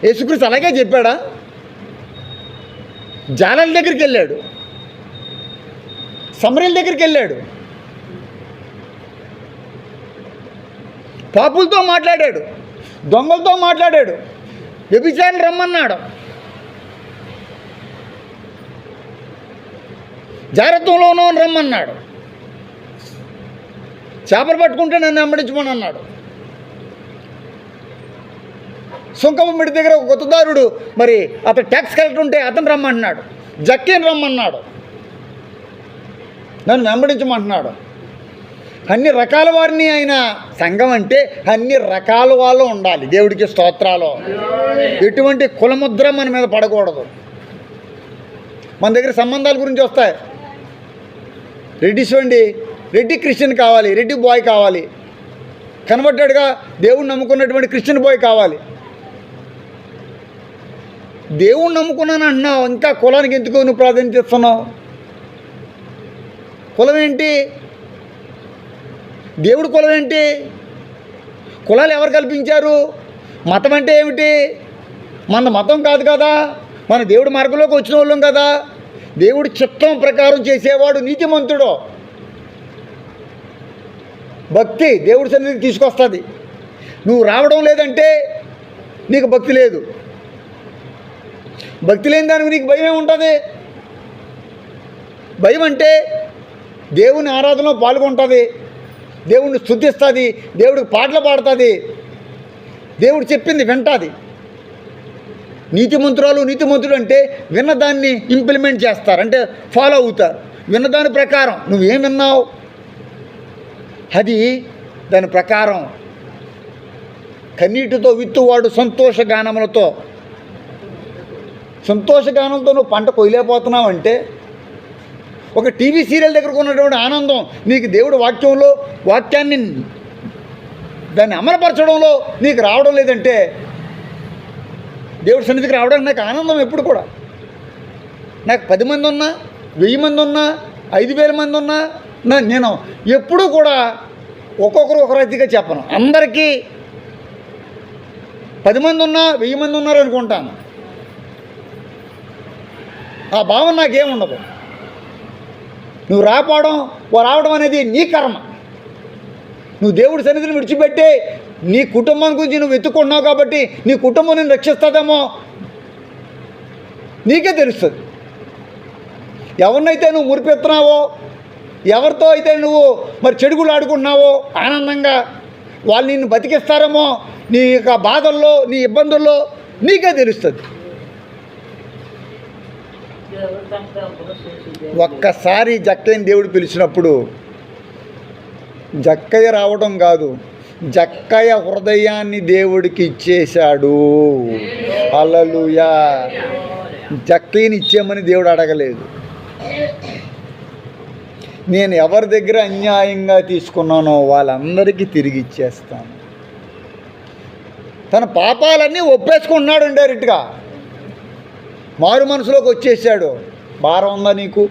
యేసుక్రీస్తు అలాగే చెప్పాడా? జాలల దగ్గరికి వెళ్ళాడు, సమరయుల దగ్గరికి వెళ్ళాడు, పాపులతో మాట్లాడాడు, దొంగలతో మాట్లాడాడు, వ్యభిచారులు రమ్మన్నాడు, జాగ్రత్తలోనూ రమ్మన్నాడు, చేపలు పట్టుకుంటే నన్ను వెంబడించమని అన్నాడు. సుంకమ్మిడి దగ్గర ఒక గుత్తదారుడు, మరి అతను ట్యాక్స్ కలెక్టర్ ఉంటే అతను రమ్మన్నాడు, జక్కీని రమ్మన్నాడు, నన్ను వెంబడించమంటున్నాడు. అన్ని రకాల వారిని ఆయన సంఘం అంటే అన్ని రకాల వాళ్ళు ఉండాలి. దేవుడికి స్తోత్రాలు. ఎటువంటి కులముద్ర మన మీద పడకూడదు. మన దగ్గర సంబంధాల గురించి వస్తాయి. రెడ్డిస్ అండి, రెడ్డి క్రిస్టియన్ కావాలి, రెడ్డి బాయ్ కావాలి, కనబడ్డాడుగా దేవుడు నమ్ముకున్నటువంటి క్రిస్టియన్ బాయ్ కావాలి. దేవుణ్ణి నమ్ముకున్నాను అంటున్నావు, ఇంకా కులానికి ఎందుకు నువ్వు ప్రాధాన్యత ఇస్తున్నావు? కులం ఏంటి? దేవుడి కులం ఏంటి? కులాలు ఎవరు కల్పించారు? మతం అంటే ఏమిటి? మన మతం కాదు కదా, మన దేవుడి మార్గంలోకి వచ్చిన వాళ్ళం కదా. దేవుడి చిత్తం ప్రకారం చేసేవాడు నీతిమంతుడు. భక్తి దేవుడి సన్నిధికి తీసుకొస్తుంది. నువ్వు రావడం లేదంటే నీకు భక్తి లేదు. భక్తి లేని దానికి నీకు భయం ఏముంటుంది? భయం అంటే దేవుని ఆరాధనలో పాల్గొంటుంది, దేవుడిని స్తుతిస్తుంది, దేవుడికి పాటలు పాడుతుంది, దేవుడు చెప్పింది వింటుంది. నీతిమంతురాలు నీతిమంతుడు అంటే విన్నదాన్ని ఇంప్లిమెంట్ చేస్తారు, అంటే ఫాలో అవుతారు. విన్నదాని ప్రకారం నువ్వేం విన్నావు అది దాని ప్రకారం. కన్నీటితో విత్తువాడు సంతోషగానములతో నువ్వు పంట కొయ్యలేకపోతున్నావు అంటే ఒక టీవీ సీరియల్ దగ్గరకు ఉన్నటువంటి ఆనందం నీకు దేవుడు వాక్యాన్ని దాన్ని అమలుపరచడంలో నీకు రావడం లేదంటే దేవుడి సన్నిధికి రావడానికి నాకు ఆనందం ఎప్పుడు కూడా. నాకు 10 మంది ఉన్నా, 1000 మంది ఉన్నా, 5000 మంది ఉన్నా నేను ఎప్పుడూ కూడా ఒక్కొక్కరు ఒక రీతిగా చెప్పను. అందరికీ 10 మంది ఉన్నా 1000 మంది ఉన్నారు అనుకుంటాను. ఆ భావన నాకేముండదు. నువ్వు రావడం అనేది నీ కర్మ. నువ్వు దేవుడి సన్నిధిని విడిచిపెట్టి నీ కుటుంబం గురించి నువ్వు వెతుక్కుంటున్నావు కాబట్టి నీ కుటుంబం నేను రక్షిస్తుందేమో నీకే తెలుస్తుంది. ఎవరినైతే నువ్వు మురిపెత్తున్నావో, ఎవరితో అయితే నువ్వు మరి చెడుగులు ఆడుకుంటున్నావో ఆనందంగా, వాళ్ళు నిన్ను బతికిస్తారేమో నీ యొక్క బాధల్లో, నీ ఇబ్బందుల్లో నీకే తెలుస్తుంది. ఒక్కసారి జక్కైన దేవుడు పిలిచినప్పుడు జక్కయ్య రావడం కాదు, జక్కయ్య హృదయాన్ని దేవుడికి ఇచ్చేశాడు. హల్లెలూయా. జక్కయ్యని ఇచ్చేయమని దేవుడు అడగలేదు. నేను ఎవరి దగ్గర అన్యాయంగా తీసుకున్నానో వాళ్ళందరికీ తిరిగి ఇచ్చేస్తాను. తన పాపాలన్నీ ఒప్పేసుకుంటున్నాడు డైరెక్ట్గా. మారు మనసులోకి వచ్చేసాడు. భారం ఉందా నీకు?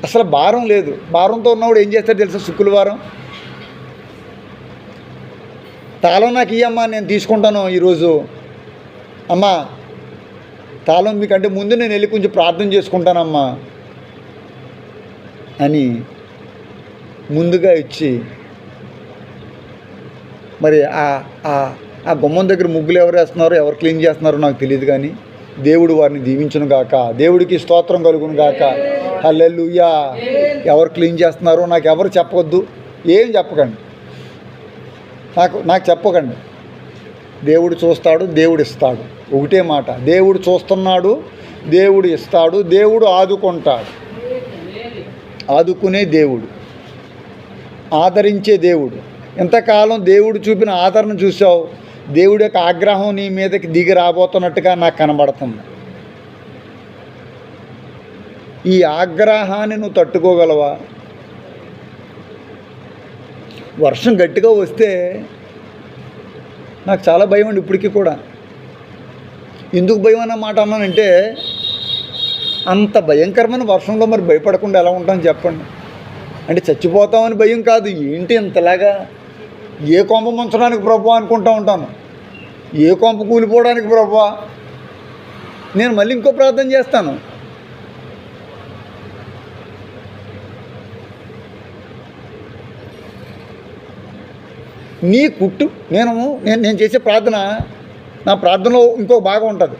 అసలు భారం లేదు. భారంతో ఉన్నవాడు ఏం చేస్తాడు తెలుసా? శుక్రవారం తాళం నాకు ఇయ్యమ్మా, నేను తీసుకుంటాను ఈరోజు. అమ్మా తాళం మీకంటే ముందు నేను వెళ్ళి కొంచెం ప్రార్థన చేసుకుంటానమ్మా అని ముందుగా ఇచ్చి, మరి ఆ గుమ్మం దగ్గర ముగ్గులు ఎవరు వేస్తున్నారో ఎవరు క్లీన్ చేస్తున్నారో నాకు తెలియదు, కానీ దేవుడు వారిని దీవించును గాక, దేవుడికి స్తోత్రం కలుగును గాక. హల్లెలూయా. ఎవరు క్లీన్ చేస్తున్నారో నాకు ఎవరు చెప్పవద్దు, ఏం చెప్పకండి, నాకు చెప్పకండి. దేవుడు చూస్తాడు, దేవుడు ఇస్తాడు. ఒకటే మాట, దేవుడు చూస్తున్నాడు, దేవుడు ఇస్తాడు, దేవుడు ఆదుకుంటాడు. ఆదుకునే దేవుడు, ఆదరించే దేవుడు. ఎంతకాలం దేవుడు చూపిన ఆదరణ చూసావు? దేవుడి యొక్క ఆగ్రహం నీ మీదకి దిగి రాబోతున్నట్టుగా నాకు కనబడుతుంది. ఈ ఆగ్రహాన్ని నువ్వు తట్టుకోగలవా? వర్షం గట్టిగా వస్తే నాకు చాలా భయం అండి ఇప్పటికీ కూడా. ఎందుకు భయం అన్న మాట అన్నానంటే, అంత భయంకరమైన వర్షంలో మరి భయపడకుండా ఎలా ఉంటాం చెప్పండి. అంటే చచ్చిపోతామని భయం కాదు, ఏంటి ఇంతలాగా, ఏ కొంప ముంచడానికి ప్రభువా అనుకుంటూ ఉంటాను, ఏ కొంప కూలిపోవడానికి ప్రభువా. నేను మళ్ళీ ఇంకో ప్రార్థన చేస్తాను. నీ నేను చేసే ప్రార్థన, నా ప్రార్థనలో ఇంకో భాగం ఉంటుంది.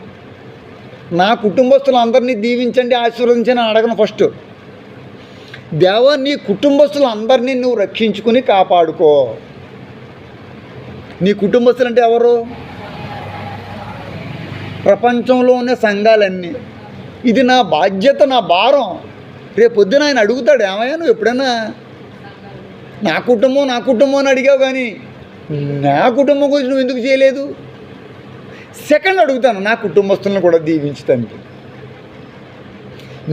నా కుటుంబస్తులందరినీ దీవించండి, ఆశీర్వదించండి అని అడగను. ఫస్ట్ దేవా నీ కుటుంబస్తులందరినీ నువ్వు రక్షించుకుని కాపాడుకో. నీ కుటుంబస్తులు అంటే ఎవరు? ప్రపంచంలో ఉన్న సంఘాలన్నీ. ఇది నా బాధ్యత, నా భారం. రేపొద్దున ఆయన అడుగుతాడు, ఏమయ్యా నువ్వు ఎప్పుడైనా నా కుటుంబం అని అడిగావు, కానీ నా కుటుంబం గురించి నువ్వు ఎందుకు చేయలేదు? సెకండ్ అడుగుతాను, నా కుటుంబస్తులను కూడా దీవించడానికి.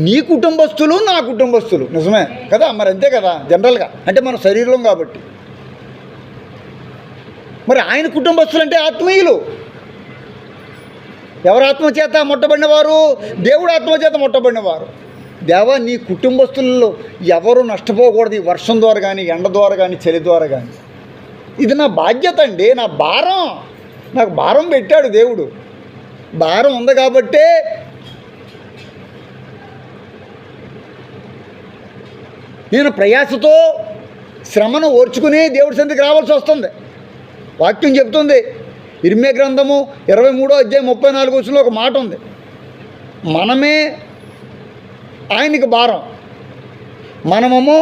నీ కుటుంబస్తులు, నా కుటుంబస్తులు నిజమే కదా, మరి అంతే కదా జనరల్గా, అంటే మన శరీరం కాబట్టి. మరి ఆయన కుటుంబస్తులు అంటే ఆత్మీయులు. ఎవరు ఆత్మచేత ముట్టబడినవారు? దేవుడు ఆత్మచేత ముట్టబడినవారు. దేవా నీ కుటుంబస్తుల్లో ఎవరు నష్టపోకూడదు, ఈ వర్షం ద్వారా కానీ, ఎండ ద్వారా కానీ, చలి ద్వారా కానీ. ఇది నా బాధ్యత అండి, నా భారం. నాకు భారం పెట్టాడు దేవుడు. భారం ఉంది కాబట్టే నేను ప్రయాసతో శ్రమను ఓర్చుకుని దేవుడి సన్నిధికి రావాల్సి వస్తుంది. వాక్యం చెప్తుంది, ఇర్మియా గ్రంథము 23వ అధ్యాయం 34వ వచనంలో ఒక మాట ఉంది, మనమే ఆయనకి భారం, మనమేమో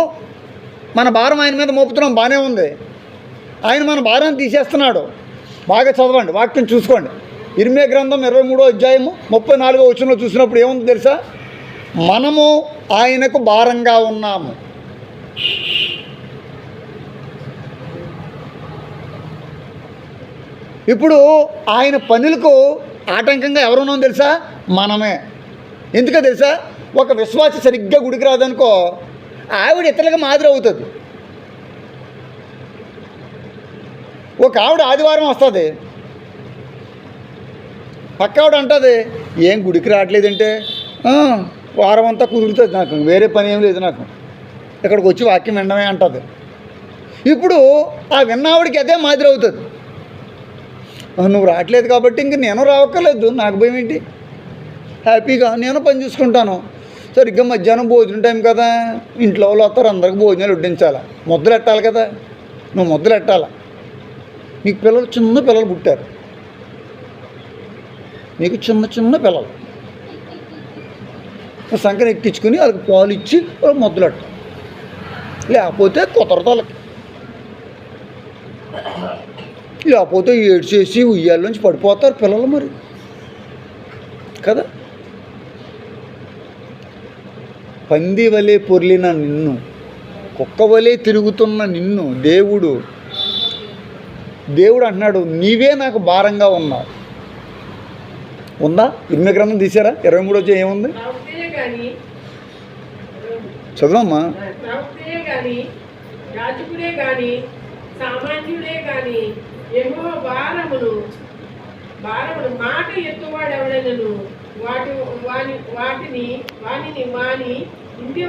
మన భారం ఆయన మీద మోపుతున్నాం. బాగానే ఉంది, ఆయన మన భారాన్ని తీసేస్తున్నాడు. బాగా చదవండి, వాక్యం చూసుకోండి. ఇర్మియా గ్రంథం 23వ అధ్యాయము 34వ వచనంలో చూసినప్పుడు ఏముంది తెలుసా? మనము ఆయనకు భారంగా ఉన్నాము. ఇప్పుడు ఆయన పనులకు ఆటంకంగా ఎవరున్నాం తెలుసా? మనమే. ఎందుకో తెలుసా? ఒక విశ్వాసి సరిగ్గా గుడికి రాదనుకో, ఆవిడ ఇతరులకు మాదిరి అవుతుంది. ఒక ఆవిడ ఆదివారం వస్తుంది, పక్క ఆవిడ అంటుంది, ఏం గుడికి రావట్లేదంటే, వారం అంతా కుదురుతుంది, నాకు వేరే పని ఏం లేదు, నాకు ఇక్కడికి వచ్చి వాక్యం వినడమే అంటుంది. ఇప్పుడు ఆ విన్నావిడికి అదే మాదిరి అవుతుంది. నువ్వు రావట్లేదు కాబట్టి ఇంక నేను రావక్కర్లేదు, నాకు భయం ఏంటి, హ్యాపీగా నేను పని చూసుకుంటాను. సరిగ్గా మధ్యాహ్నం భోజనం టైం కదా, ఇంట్లో వాళ్ళు వస్తారు, అందరికి భోజనాలు వడ్డించాలి, ముద్దలు ఎట్టాలి కదా, నువ్వు ముద్దలు ఎట్టాలి. నీకు పిల్లలు, చిన్న పిల్లలు పుట్టారు, నీకు చిన్న పిల్లలు, సంకని ఎక్కించుకుని వాళ్ళకి పాలు ఇచ్చి వాళ్ళకి ముద్దలు ఎట్టాలి. లేకపోతే కుదరతలకి, లేకపోతే ఏడ్చేసి ఉయ్యాల్లోంచి పడిపోతారు పిల్లలు మరి కదా. పంది వలె పొర్లిన నిన్ను కుక్కవలే తిరుగుతున్న నిన్ను దేవుడు అంటున్నాడు, నీవే నాకు భారంగా ఉన్నావు. ఉందా? ఇర్మియా గ్రంథం తీసారా? 23 వచ్చి ఏముంది చదవమ్మా. యాజకుడే గాని సామాన్యుడే గాని యెహోవా భారమును మాట ఎత్తువాడెవడనను వాటిని వాని ఇంటి